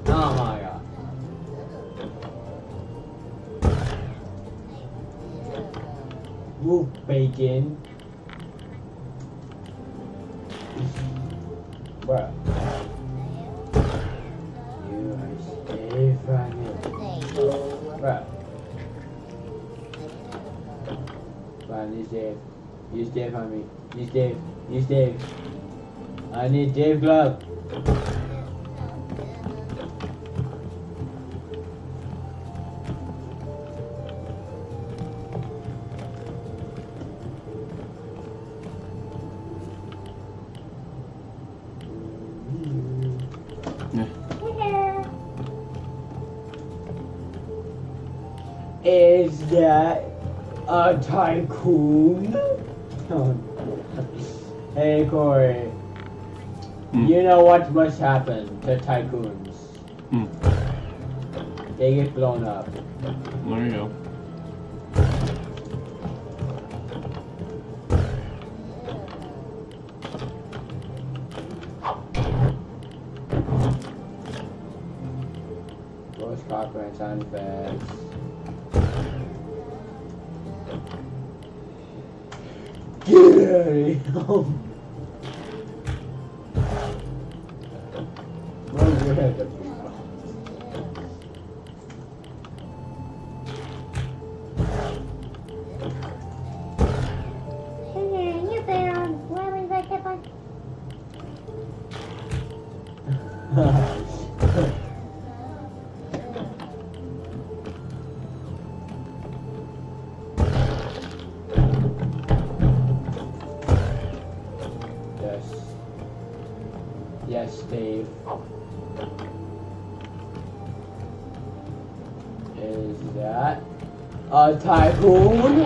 Oh my god. Wolf bacon. Bruh. You are stay from me. Bruh. Fine, use Dave. Use Dave on me. Use Dave. Use Dave. I need Dave glove. Is that a tycoon? Hey Corey, you know what must happen to tycoons? They get blown up. There you go. Roast copper and sound effects. Get out of here. Where's your head? You found lemons I kept on. Yes, Dave. Is that a tycoon?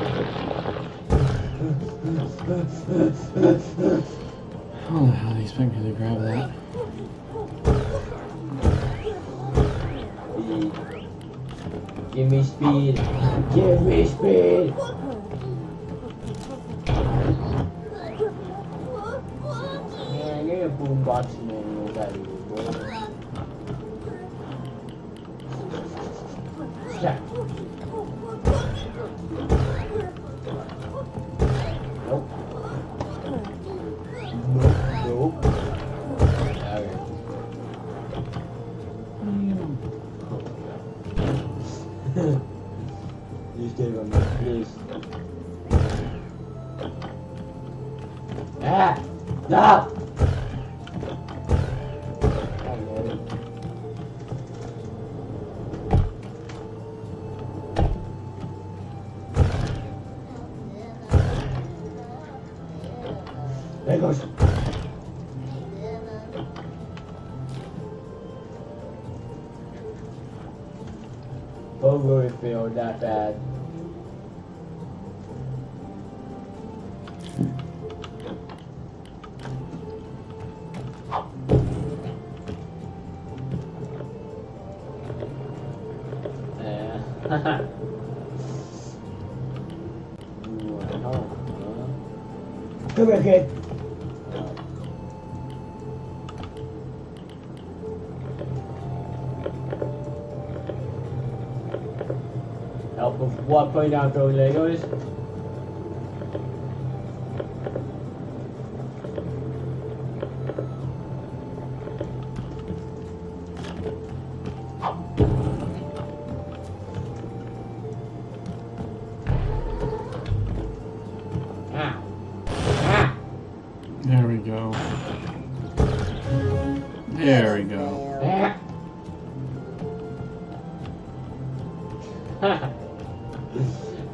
How the hell do you expect me to grab that? Give me speed. Give me speed. Man, get a boombox manual out of here, boy. Check. Nope. Nope. Okay. You stay with me, please. Ah! Stop! There goes. Don't really feel that bad. Come here, kid. Help with what? Putting down throwing Legos? There we go. There we go.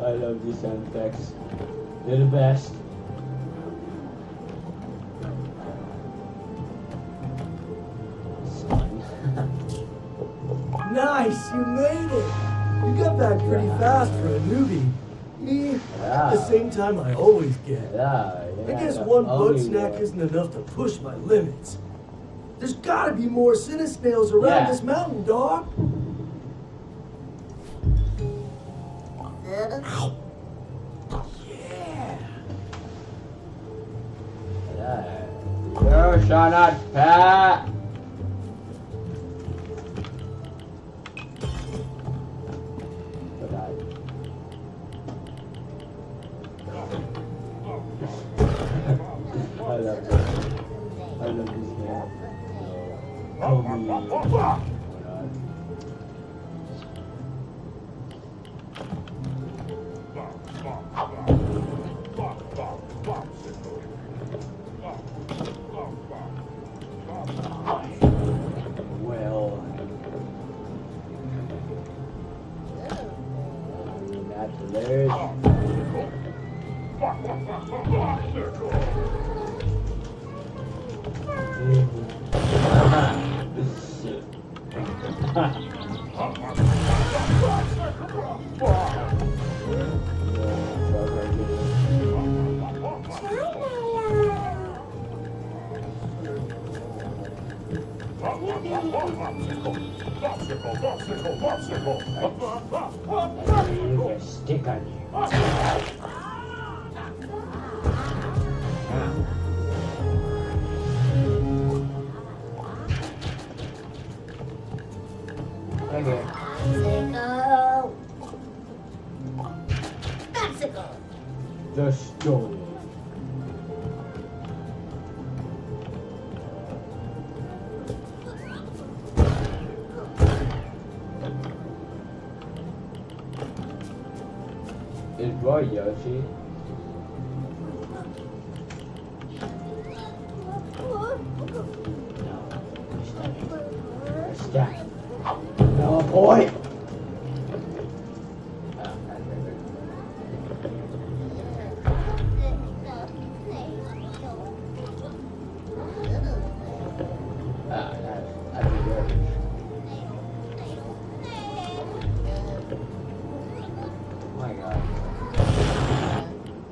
I love these sound effects. They're the best. It's fun. Nice, you made it. You got back pretty fast for a newbie. Me, at the same time I always get. I guess one Bugsnax isn't enough to push my limits. There's gotta be more Cinesnails around this mountain, dog. Yeah. You shall not pass. I love this. I love this game. Well, that's hilarious. Stick on you. Okay. Popsicle. Popsicle. The story. Is Roy Yoshi? Stop. No, boy!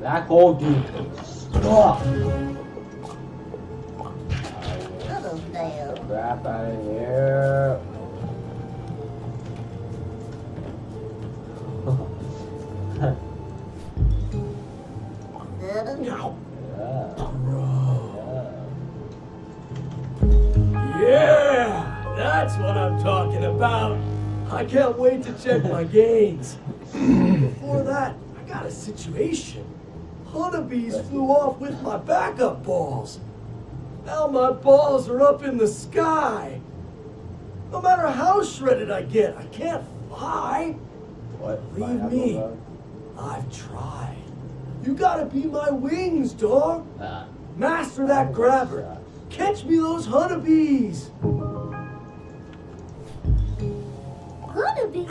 That whole dude. Stop! Crap out of here. Yeah, that's what I'm talking about. I can't wait to check my gains. Before that, I got a situation. Honeybees flew off with my backup balls. Now my balls are up in the sky. No matter how shredded I get, I can't fly. What? Believe me, I've tried. You gotta be my wings, dog. Master that grabber. Catch me those honeybees. Honeybee.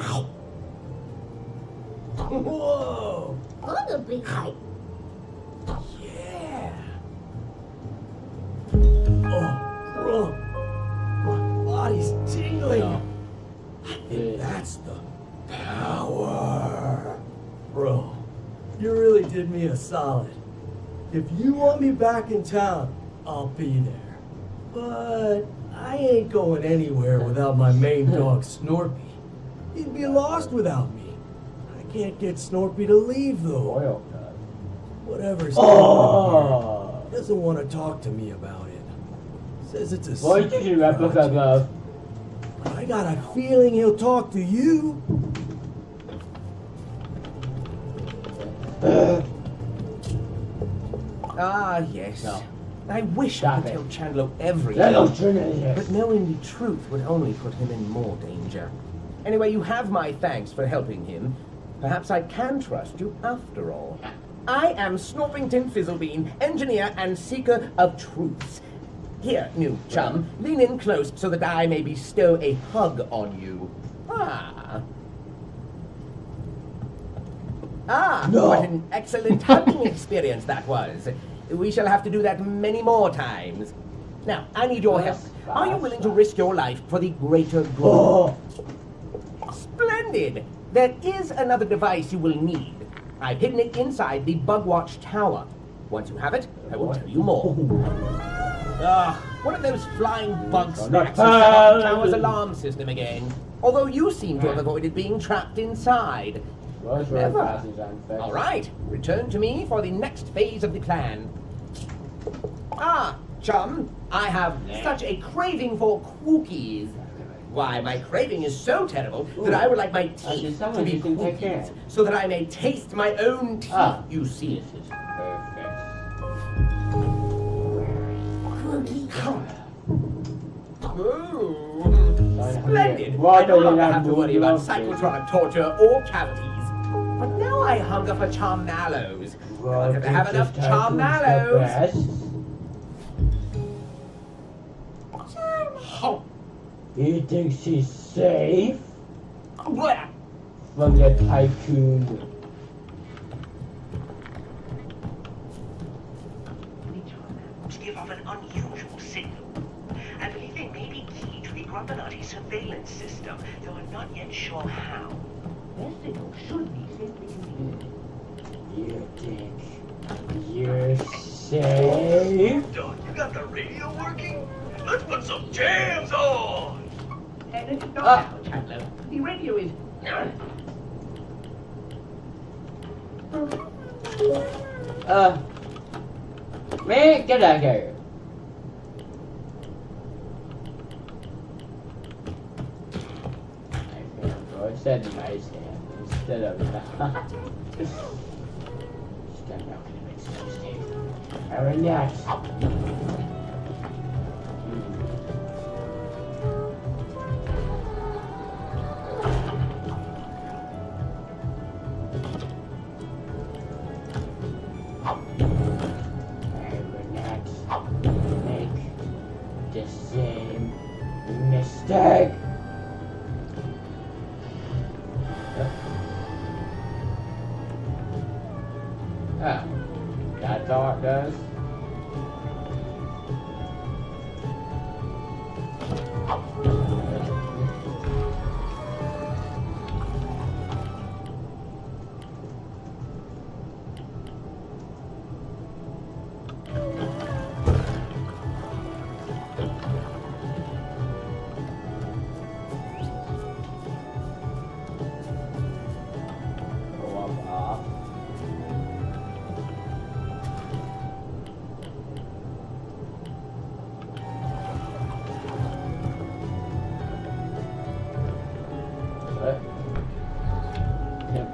Whoa. Honeybee. Yeah. Oh, bro. My body's tingling. I think that's the power. Bro, you really did me a solid. If you want me back in town, I'll be there. But I ain't going anywhere without my main dog, Snorpy. He'd be lost without me. I can't get Snorpy to leave, though. Whatever. Snorpy doesn't want to talk to me about it. Says it's a secret project. But I got a feeling he'll talk to you. Ah, yes. No. I wish I could tell Chandler Let everything. him finish. But knowing the truth would only put him in more danger. Anyway, you have my thanks for helping him. Perhaps I can trust you after all. I am Snorpington Fizzlebean, engineer and seeker of truths. Here, new chum, lean in close so that I may bestow a hug on you. No. What an excellent hugging experience that was. We shall have to do that many more times. Now, I need your help. Are you willing to risk your life for the greater good? Splendid! There is another device you will need. I've hidden it inside the Bugwatch Tower. Once you have it, I will tell you more. One of those flying Bugsnax has set off the tower's alarm system again. Although you seem to have avoided being trapped inside. Clever. All right, return to me for the next phase of the plan. Ah, chum, I have such a craving for cookies. Why, my craving is so terrible that I would like my teeth to be cookies, so that I may taste my own teeth, you see. This is perfect. Oh, splendid. I no longer have to worry about psychotronic torture or cavities. But now I hunger for charm mallows. I'll have to have enough charm mallows. Oh. He thinks he's safe Where? from the tycoon. To give off an unusual signal. I believe they may be key to the Grumbanati surveillance system, though I'm not yet sure how. Their signal should be safely communicated. You think you're safe? Doc, you got the radio working? Let's put some jams on! Not now, Chandler. The radio is... Man, get out of here. I said nice hand instead of that. Stand up and make some mistake. Alright, next. Mistake. Oh, that's all it does.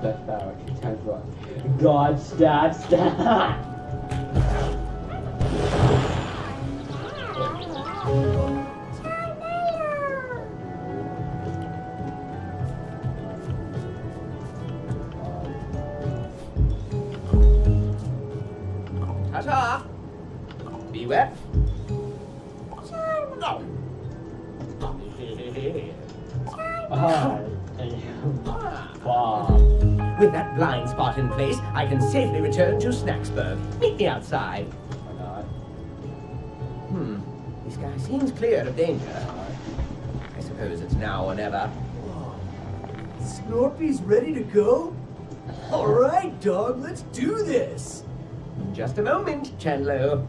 Best power, 2 times what? God, stat. Ta-ta! Beware. No. With that blind spot in place, I can safely return to Snacksburg. Meet me outside. This guy seems clear of danger. I suppose it's now or never. Snorpy's ready to go? Alright, dog, let's do this! In just a moment, Chandler.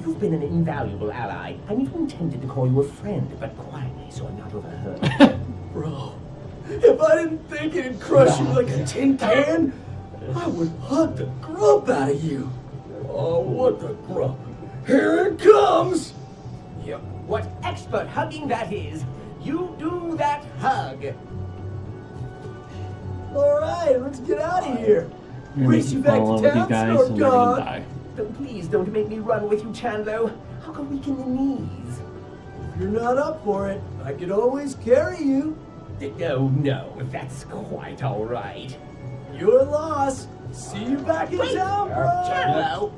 You've been an invaluable ally. I never intended to call you a friend, but quietly so I'm not overheard. Bro, if I didn't think it'd crush you like a tin can, I would hug the grump out of you. Oh, what the grump? Here it comes! Yep. What expert hugging that is. You do that hug. Alright, let's get out of here. You're gonna Race you back to town, guys, and they're gonna Snort die. Please don't make me run with you, Chandler. How can weaken the knees? If you're not up for it, I could always carry you. No, that's quite all right. Your loss. See you back in town, bro. Chandler.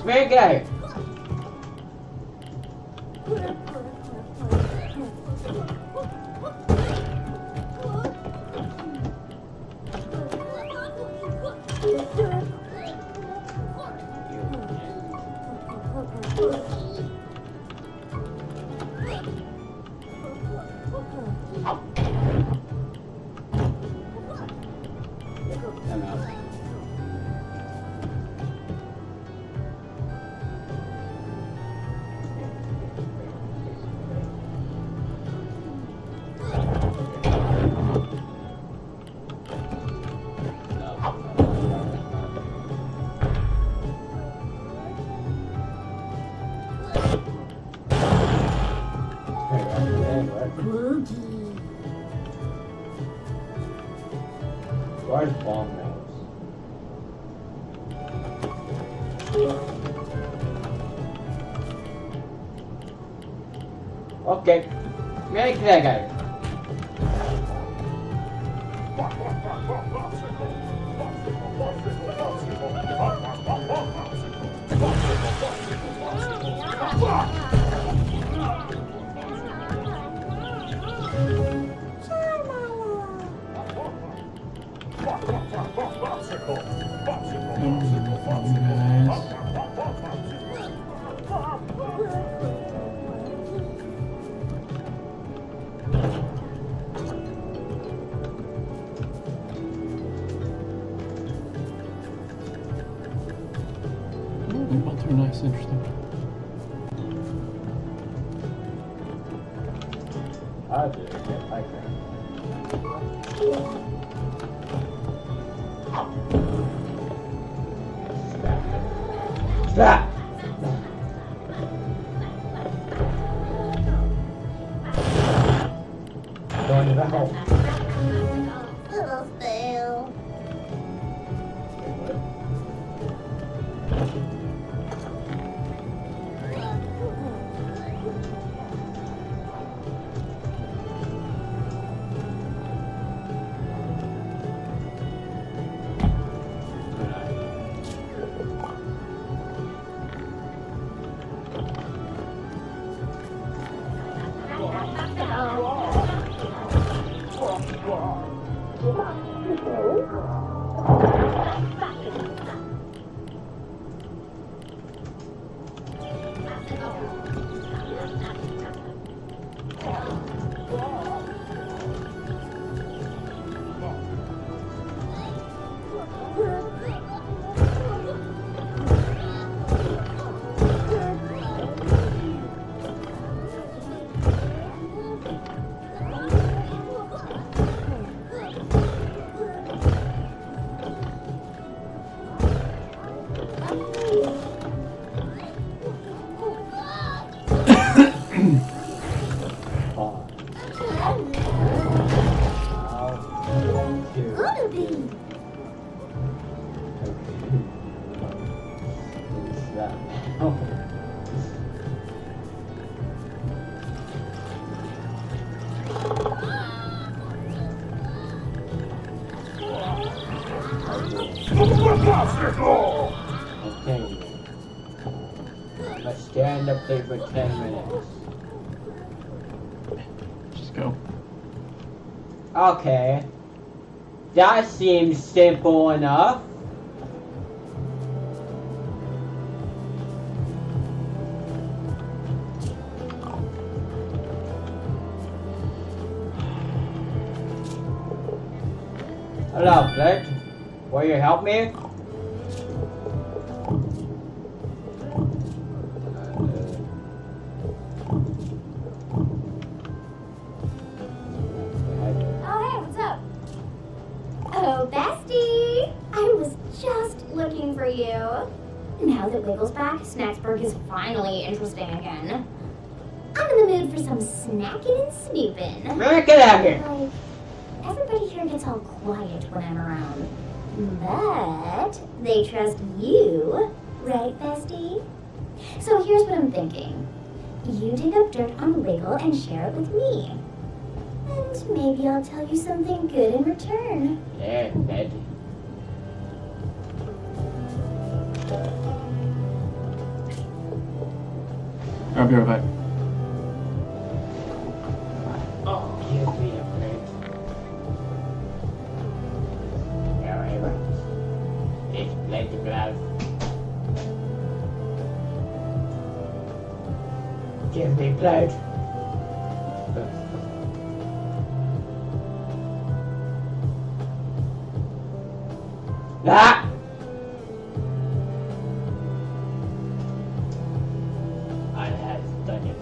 Man, get out of here. Cookie. Where's Bugsnax? Okay. Make that guy. They're nice, interesting. I did it like that. Stop! Going to the house. Little fail. Okay. Let's stand up there for 10 minutes. Just go. Okay. That seems simple enough. Hello, Blake. Will you help me? Oh, bestie! I was just looking for you. Now that Wiggle's back, Snacksburg is finally interesting again. I'm in the mood for some snacking and snooping. Man, get out here! Like, everybody here gets all quiet when I'm around. But they trust you, right, bestie? So here's what I'm thinking. You dig up dirt on Wiggle and share it with me. And maybe I'll tell you something good in return. Yeah, Betty. I'll be right back. Oh, give me a break. Alright, it's plenty glass. Give me blood. Ah! I have done it.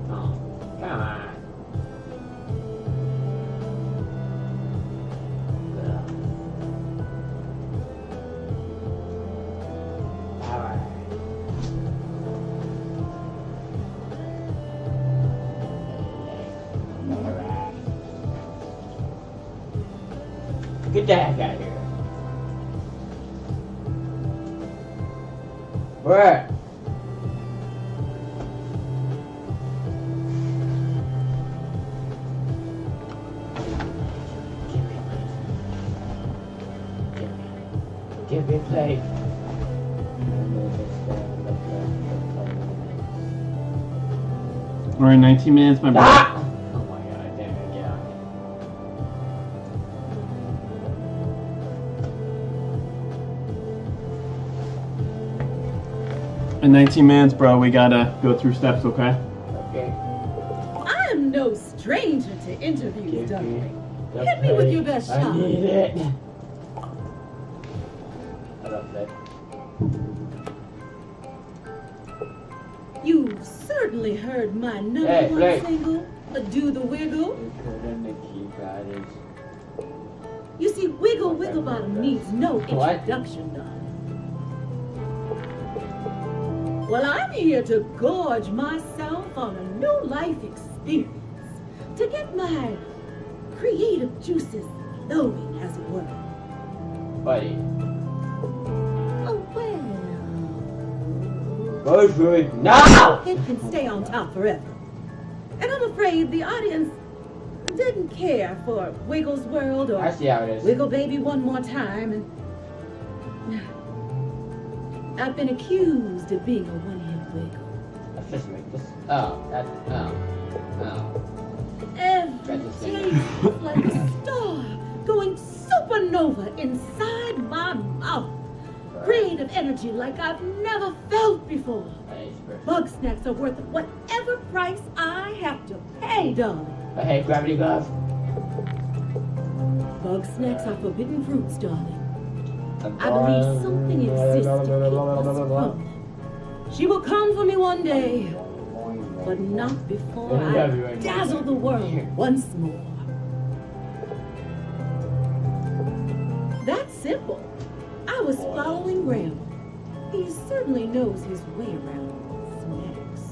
Oh, come on. Get the heck out of here. Where? Give me a plate. Alright, 19 minutes, my brother. Ah! Oh my god, damn it, yeah. In 19 minutes, bro, we gotta go through steps, okay? Okay. I am no stranger to interviews, Give darling. me the Hit me with plate. your best I shot. need it. I love that. You've certainly heard my number Hey, one Blake. single, Do the Wiggle. You couldn't the keypad is. You see, Wiggle Wiggle Bottom needs no What? introduction, darling. Well, I'm here to gorge myself on a new life experience, to get my creative juices flowing, as it were. Buddy. Oh, well. Go through it now! It can stay on top forever. And I'm afraid the audience didn't care for Wiggle's World or I see how it is. Wiggle Baby One More Time, and I've been accused of being a one-hit wiggle. Let's just make this. Oh, that. Oh. Every That's the taste is like a star going supernova inside my mouth. Creative energy like I've never felt before. Bugsnax are worth whatever price I have to pay, darling. I hate gravity gloves. Bugsnax are forbidden fruits, darling. I believe something exists to keep us from them. She will come for me one day, but not before I dazzle the world once more. That's simple. I was following Graham. He certainly knows his way around snacks.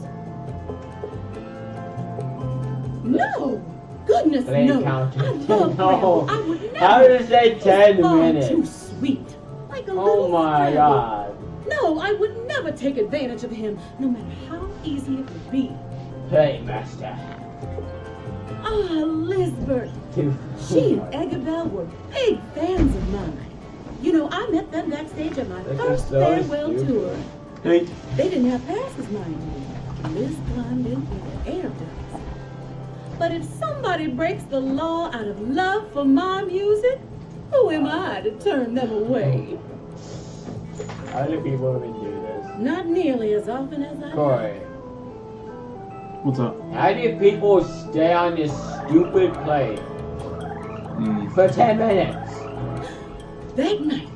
No! Goodness, Play no! counter. I love No. Graham. I would never. How did it say 10 Far minutes? too sweet. Like a Oh little my Scrabble. god. No, I would never take advantage of him, no matter how easy it would be. Play master. Ah, Lisbeth. Dude. She and Eggabell were big fans of mine. You know, I met them backstage at my This is first so farewell stupid. tour. Hey. They didn't have passes, mind you. Liz climbed in through the air ducts. But if somebody breaks the law out of love for my music, who am I to turn them away? How do people even do this? Not nearly as often as I Corey, What's up? how do people stay on this stupid plane for 10 minutes? That night,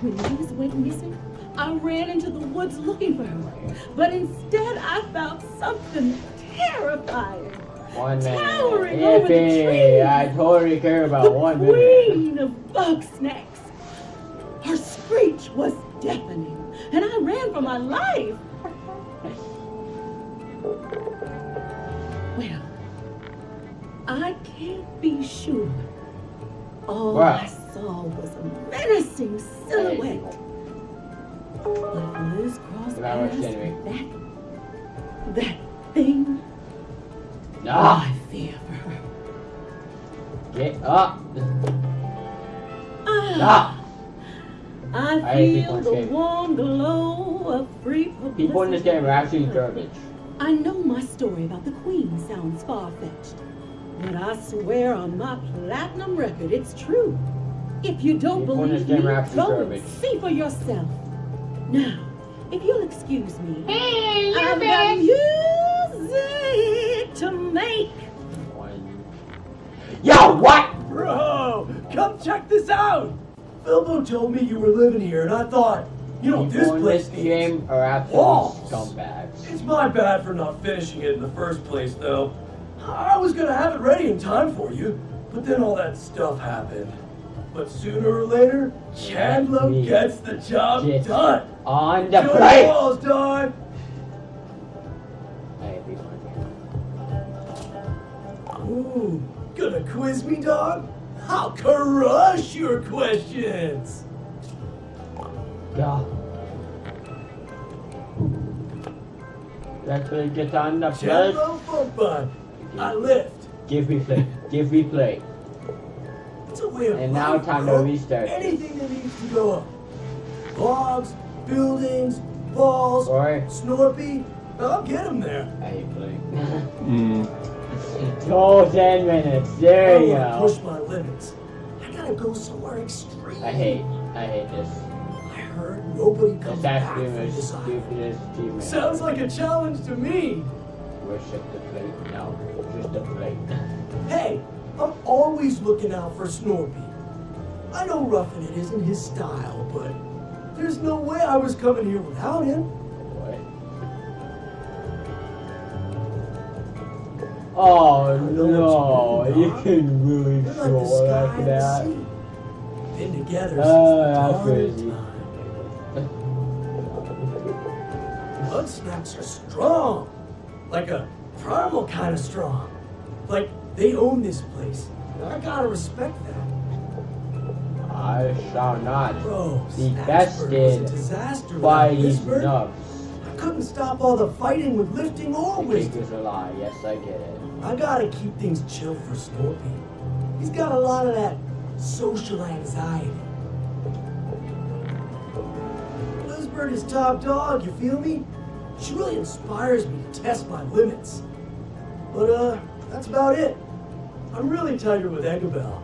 when Liz went missing, I ran into the woods looking for her. But instead, I found something terrifying. 1 minute. Towering over the Yippee! trees. I totally care about The 1 minute. queen of Bugsnax. Her screech was deafening, and I ran for my life. Well, I can't be sure. All Wow. I saw was a menacing silhouette. But if Liz crossed If I were paths Henry. with that thing, No! I fear for her. Get up! Ah, I hate feel people in the this game. warm glow of free publicity. People in this game are actually garbage. I know my story about the Queen sounds far-fetched, but I swear on my platinum record it's true. If you don't People in this believe me, game are actually go and garbage. see for yourself. Now, if you'll excuse me, Hey, you're I've got back. music to make. Yo, what? Bro, come check this out! Bilbo told me you were living here, and I thought, you know, this People in place this needs game are absolute walls. scumbags. It's my bad for not finishing it in the first place, though. I was gonna have it ready in time for you, but then all that stuff happened. But sooner or later, Chandler me gets the job get done. On the Good plate! balls, dog. I hate people in this game. Ooh, gonna quiz me, dog? I'll crush your questions. Yeah. Let's get on the plate. I lift. Give me plate. Give me plate. It's a way of And now life, time to bro. restart. Anything that needs to go up. Logs, buildings, walls, Snorpy. I'll get them there. I hate plate. Oh, 10 minutes. There you I go. push my limits. I gotta go somewhere extreme. I hate this. I heard nobody comes That's back from the this island. stupidest team. Sounds like a challenge to me. Worship the plate. No, just the plate. Hey, I'm always looking out for Snorpy. I know roughing it isn't his style, but there's no way I was coming here without him. What? Oh no, you can really We're like the show sky like and the that. sea. Been together Oh, since that's the crazy. Bugsnax are strong. Like a primal kind of strong. Like they own this place. I gotta respect that. I shall not Bro, be Snaxburg was a bested disaster by without these Lisbeth. nubs. I couldn't stop all the fighting with lifting or I think wisdom. it's a lie. Yes, I get it. I gotta keep things chill for Snorpy. He's got a lot of that social anxiety. Lisbeth is top dog, you feel me? She really inspires me to test my limits. But that's about it. I'm really tighter with Eggabell.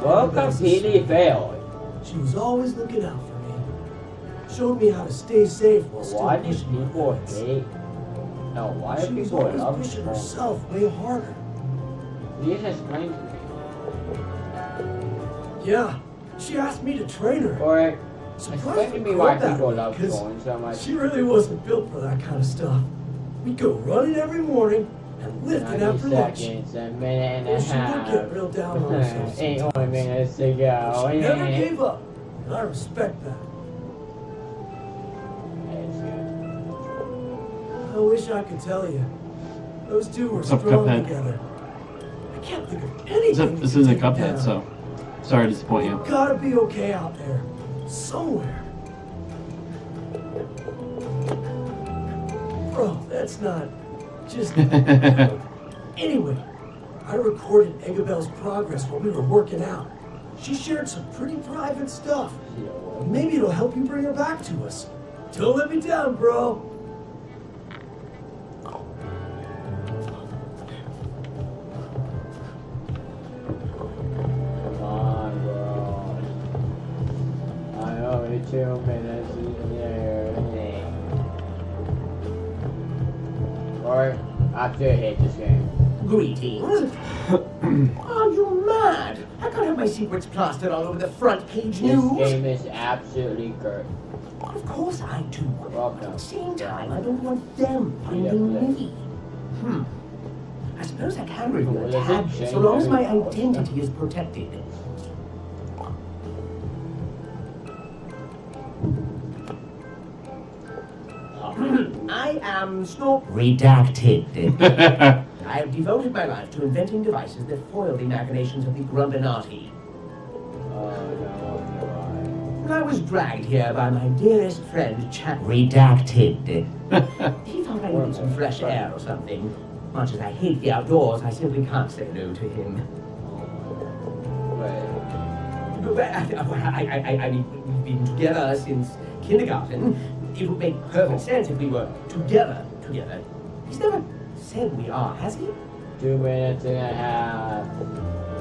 Well, completely failed. She was always looking out for me. Showed me how to stay safe while still Why do pushing my people limits. hate? No, why do She was people always love pushing Snorpy? herself way harder. You just explain to me. Yeah, she asked me to train her. Or Surprised explain to me her why that people way, love because Thorn so much. She really wasn't built for that kind of stuff. We'd go running every morning and lifting 90 after lunch. seconds, a minute and a She would half. get real down on herself 8 more sometimes. minutes to go. She never gave up, and I respect that. I wish I could tell you. Those two were What's up, strong Cuphead? together. I can't think of anything. This to isn't take it Cuphead, down. so sorry to disappoint you. Gotta be okay out there. Somewhere. Bro, that's not just... Anyway, I recorded Eggabell's progress while we were working out. She shared some pretty private stuff. Maybe it'll help you bring her back to us. Don't let me down, bro. Come on, bro. I'm only 2 minutes in there. Or after I hate this game. Greetings. Are you mad? I can't have my secrets plastered all over the front page This news. game is absolutely good. Of course I do. At Welcome. the same time, I don't want them finding me. I suppose I can reveal Well, a does it tab change so long as my everything? identity is protected. I am Snort Redacted. I have devoted my life to inventing devices that foil the machinations of the Grumbinati. When I was dragged here by my dearest friend, Redacted. He thought I needed some fresh air or something. Much as I hate the outdoors, I simply can't say no to him. I mean, we've been together since kindergarten. It would make perfect sense if we were together. He's never said we are, has he? 2 minutes and a half.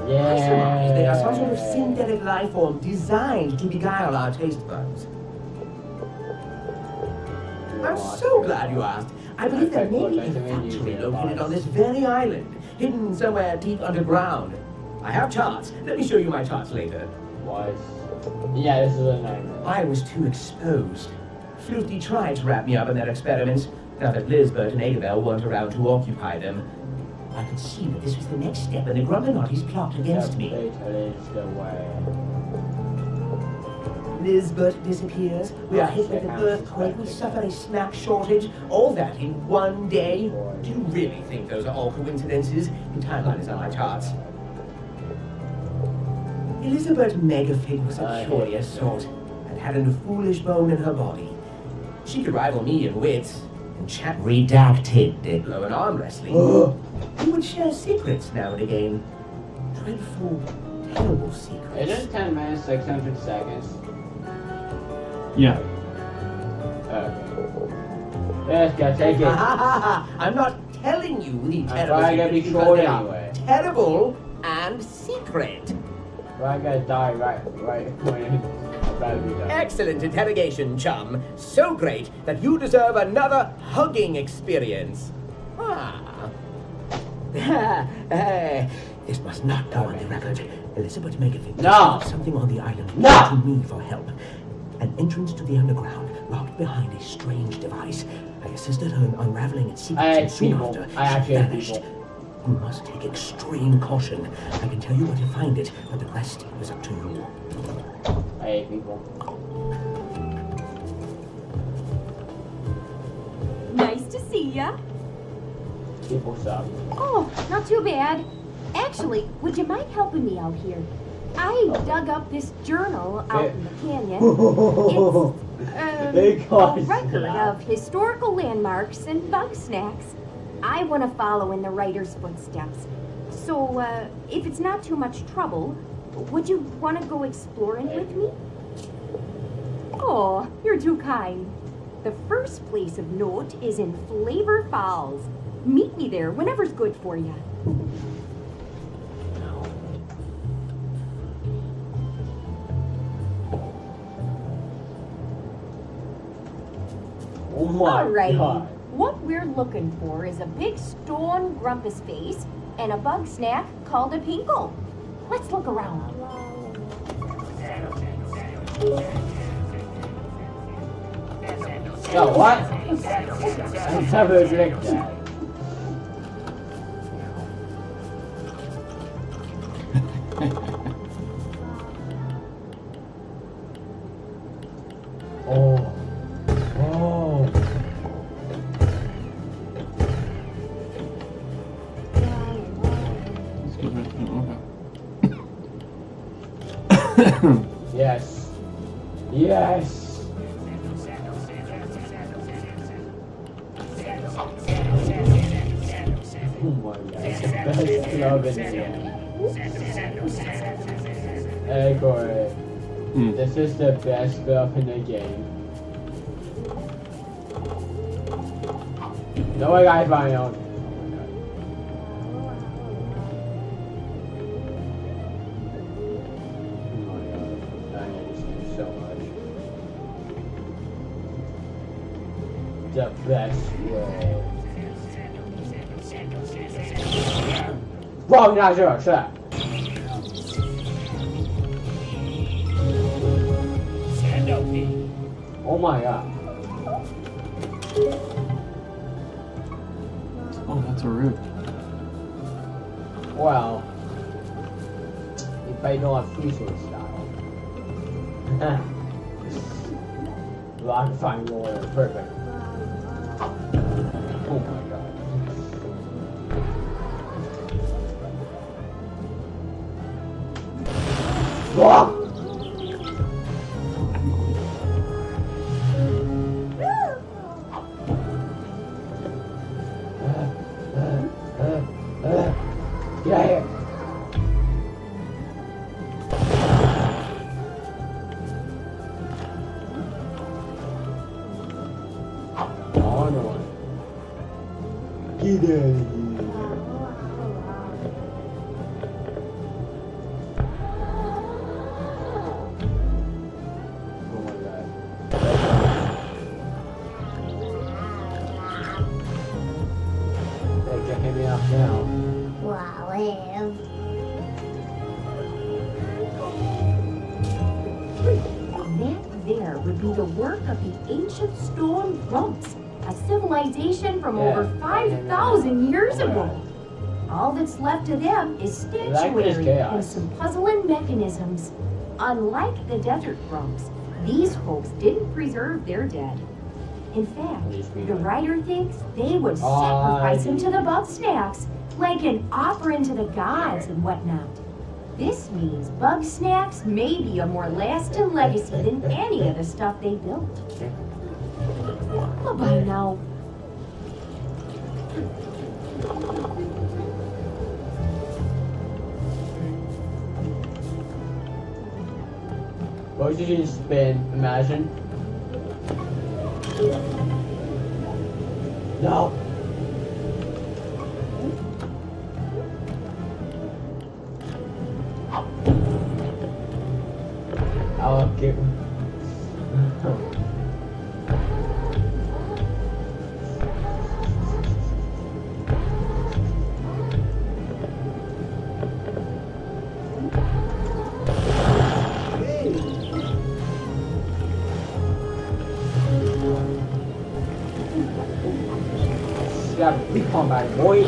I surmise they are some sort of Yeah. synthetic life form designed to beguile our taste buds. I'm so glad you asked. I believe there may be a factory located on this very island, hidden somewhere deep underground. I have charts. Let me show you my charts later. Yeah, this is a nightmare. I was too exposed. Floofty tried to wrap me up in their experiments. Now that Lisbeth and Eggabell weren't around to occupy them, I could see that this was the next step in the Grumbinati's plot against me. The plate is the way. Lisbeth disappears. We are hit with an earthquake. We suffer a snack shortage. All that in one day. Do you really think those are all coincidences? Your timeline is on my charts. Elizabeth Megafig was a curious sort, and hadn't a foolish bone in her body. She could rival me in wits, and chat redacted, blow and arm wrestling. We would share secrets now and again. Dreadful, terrible secrets. It is 10 minutes, 600 seconds. Yeah. Okay. Yes, gotta take it. I'm not telling you the terrible probably gonna be secrets because short they are anyway. terrible and secret. Well, I gotta die right when I'm about to be done. Excellent interrogation, chum. So great that you deserve another hugging experience. This must not go on the record. Elizabeth Megafig No! Something on the island No! to me for help. An entrance to the underground, locked behind a strange device. I assisted her in unraveling its secrets, and soon after, she vanished. You must take extreme caution. I can tell you where to find it, but the rest is up to you. I hate people. Nice to see ya. People suck. Oh, not too bad. Actually, would you mind helping me out here? I dug up this journal out in the canyon. It's a record of historical landmarks and Bugsnax. I want to follow in the writer's footsteps. So, if it's not too much trouble, would you want to go exploring with me? Oh, you're too kind. The first place of note is in Flavor Falls. Meet me there whenever's good for you. Oh my Alrighty. God. What we're looking for is a big stone grumpus face and a bug snack called a pinkle. Let's look around. Yo, what? I never drink that. Oh. Oh. Yes. Yes. Oh my God. Best club in the game. Hey Corey. This is the best club in the game. No way guys buying out. The best way. Bugsnax是。Oh my God. Oh, that's a root. Well, if I know a freezer style. Lock fine lawyer, perfect. Oh my God. Whoa! Get out of here. Oh no. Get out of here. Oh my God. They can hit me off now. Wow, That there would be the work of the ancient stone grumps, a civilization from over 5,000 years ago. All that's left of them is statuary and some puzzling mechanisms. Unlike the desert grumps, These folks didn't preserve their dead. In fact, the writer thinks they would sacrifice him to the Bugsnax, like an offering to the gods and whatnot. This means Bugsnax may be a more lasting legacy than any of the stuff they built. Bye-bye now. What did you just spin? Imagine. No. I'll get. Got big combat, boy.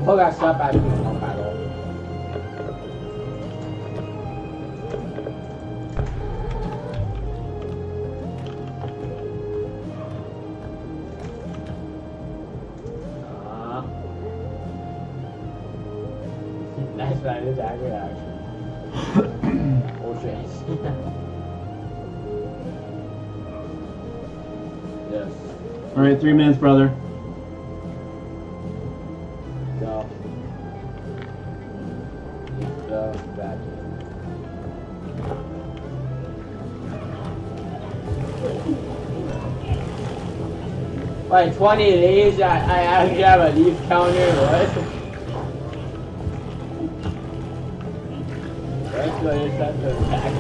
Hold that stuff at big combat. That's right, it's accurate action. Or chase. Yes. All right, 3 minutes, brother. Go. Go back. Like 20 leaves, I actually have a leaf counter, what? That's what it's at the back.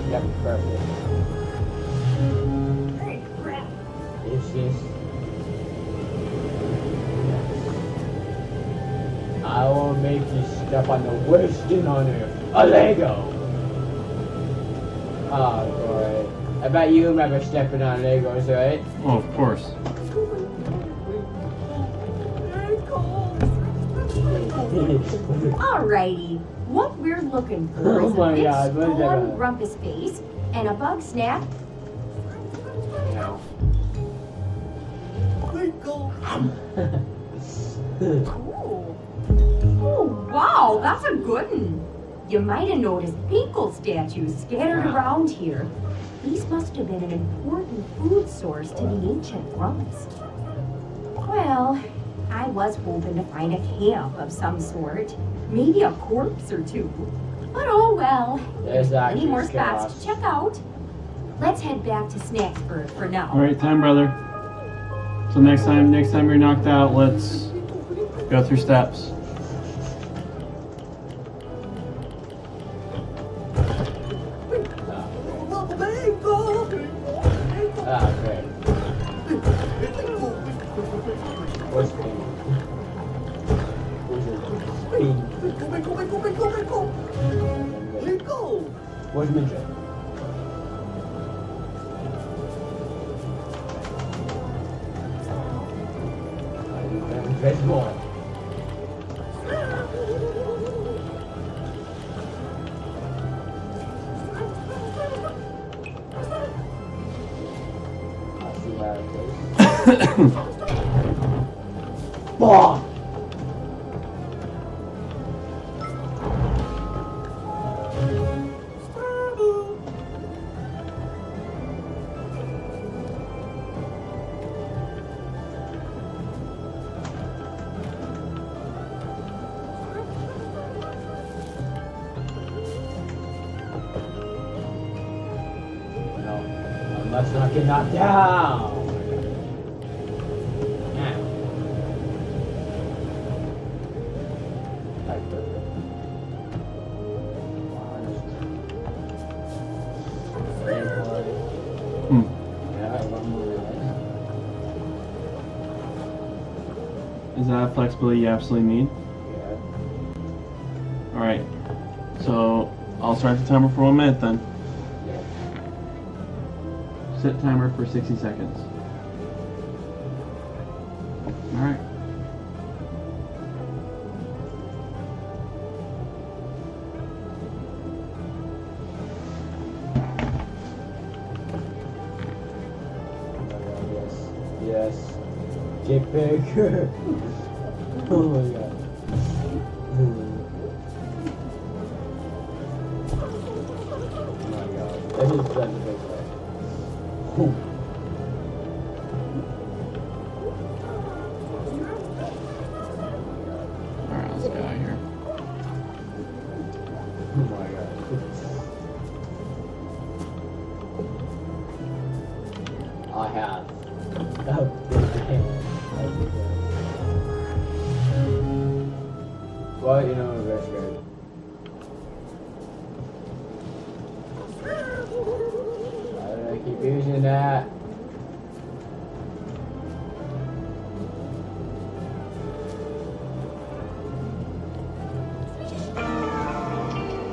Yep, perfect. It's just... I will make you step on the worst thing on earth. A Lego! Oh, boy. I bet you remember stepping on Legos, right? Oh, of course. Alrighty, what we're looking for is a big storm grumpus face and a Bugsnax. Oh, wow, that's a good one. You might have noticed Pinkle statues scattered around here. These must have been an important food source to the ancient Grumps. Well, I was hoping to find a camp of some sort. Maybe a corpse or two. But oh well. There's plenty more spots to check out. Let's head back to Snacksburg for now. All right, time, brother. So next time you're knocked out, let's go through steps. Ah, great. What's pink? Where's Midget? There's more. I'll see how it goes. Bah! Let's not get knocked down. that flexibility you absolutely need? Yeah. Alright. So, I'll start the timer for 1 minute then. Yeah. Set timer for 60 seconds. Alright. Yes. Get bigger. Oh my god. Oh my god. That is such a big way. Alright, let's get out of here. Oh my god. I have. Well, you know, I'm very scared. Why do I keep using that?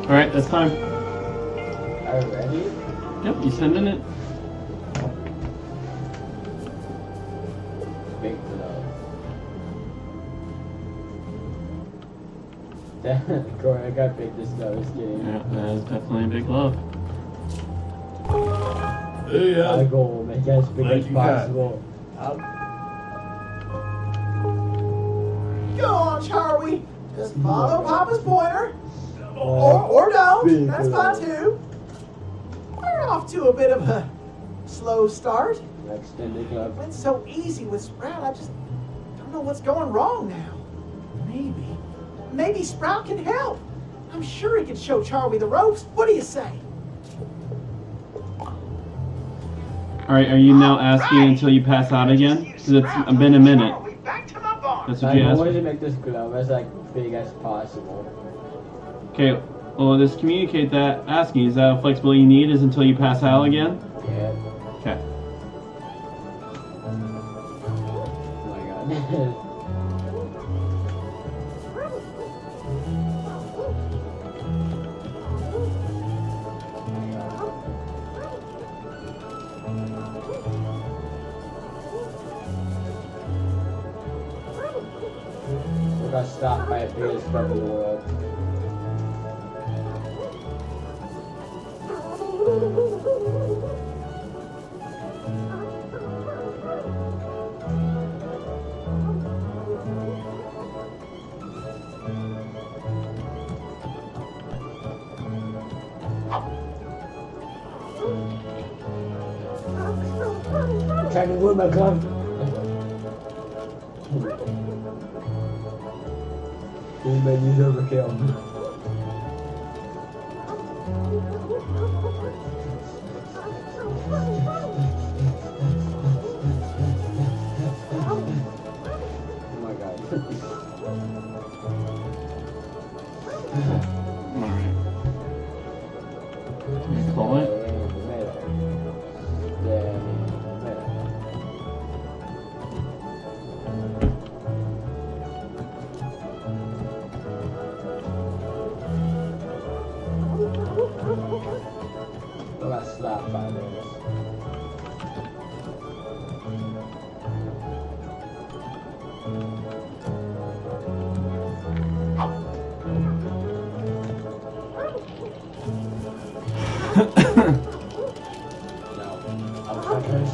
Alright, that's time. Are you ready? Yep, you sending it? Big love. Corey, I got big this love. Just kidding. Yeah, that is definitely a big love. My goal, make it as big as possible. Go on, Charlie. Just follow Papa's pointer. Or don't. That's fine too. We're off to a bit of a slow start. Extended club. Went so easy with Sprout, I just don't know what's going wrong now. Maybe Sprout can help. I'm sure he can show Charlie the ropes. What do you say? Alright, are you now asking until you pass out again? Because it's been a minute. That's what you I asked wanted for. to make this glove as like big as possible. Okay, well, just communicate that. Asking, is that a flexibility you need? Is until you pass out again? Yeah. Okay. Oh my god. We got stopped by the biggest club in the world. I'm trying to ruin my glove. You may use overkill. Oh my god. Alright. Can you call it? I got slapped by this. No, I'll try this.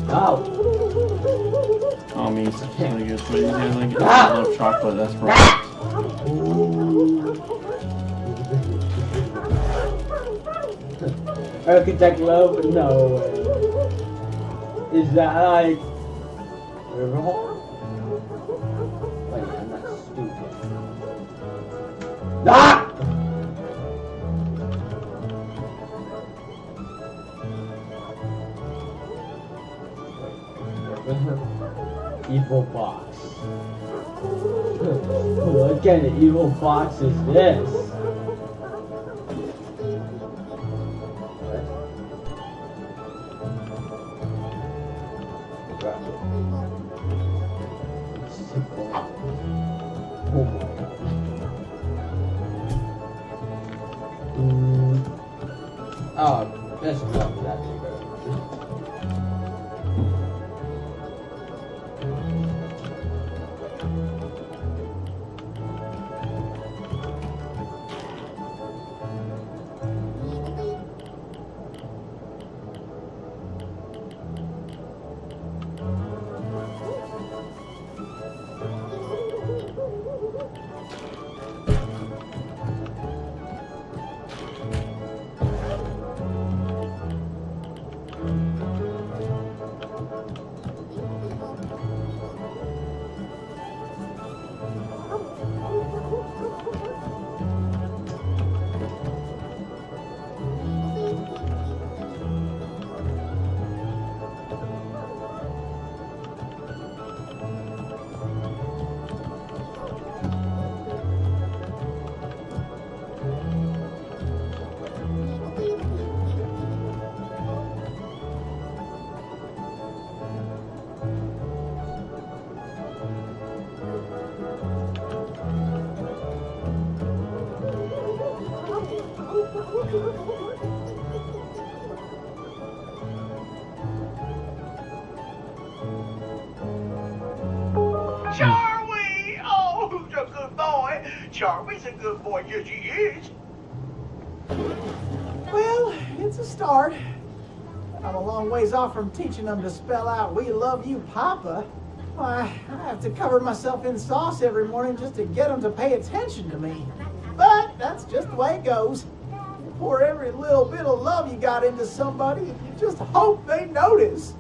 No! Oh, me, it's really good. But you get like a lot of chocolate, that's right. Architect love? No way. Is that like wrong? Wait, I'm not stupid. Ah! Evil box. What kind of evil box is this? Oh my god. Oh, best of luck with that thing, bro. Charlie! Oh, who's a good boy? Charlie's a good boy, yes he is. Well, it's a start. I'm a long ways off from teaching them to spell out "We love you, Papa." Why, I have to cover myself in sauce every morning just to get them to pay attention to me. But that's just the way it goes. You pour every little bit of love you got into somebody, and you just hope they notice.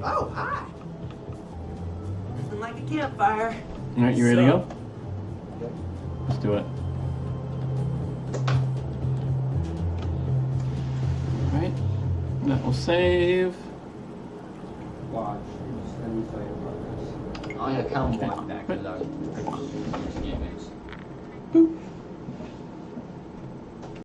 Oh, hi. Nothing like a campfire. All right, you ready to go? Let's do it. All right, that will save. Watch. Let me tell you about this. I'm gonna come Okay. back because I was game is. Boop.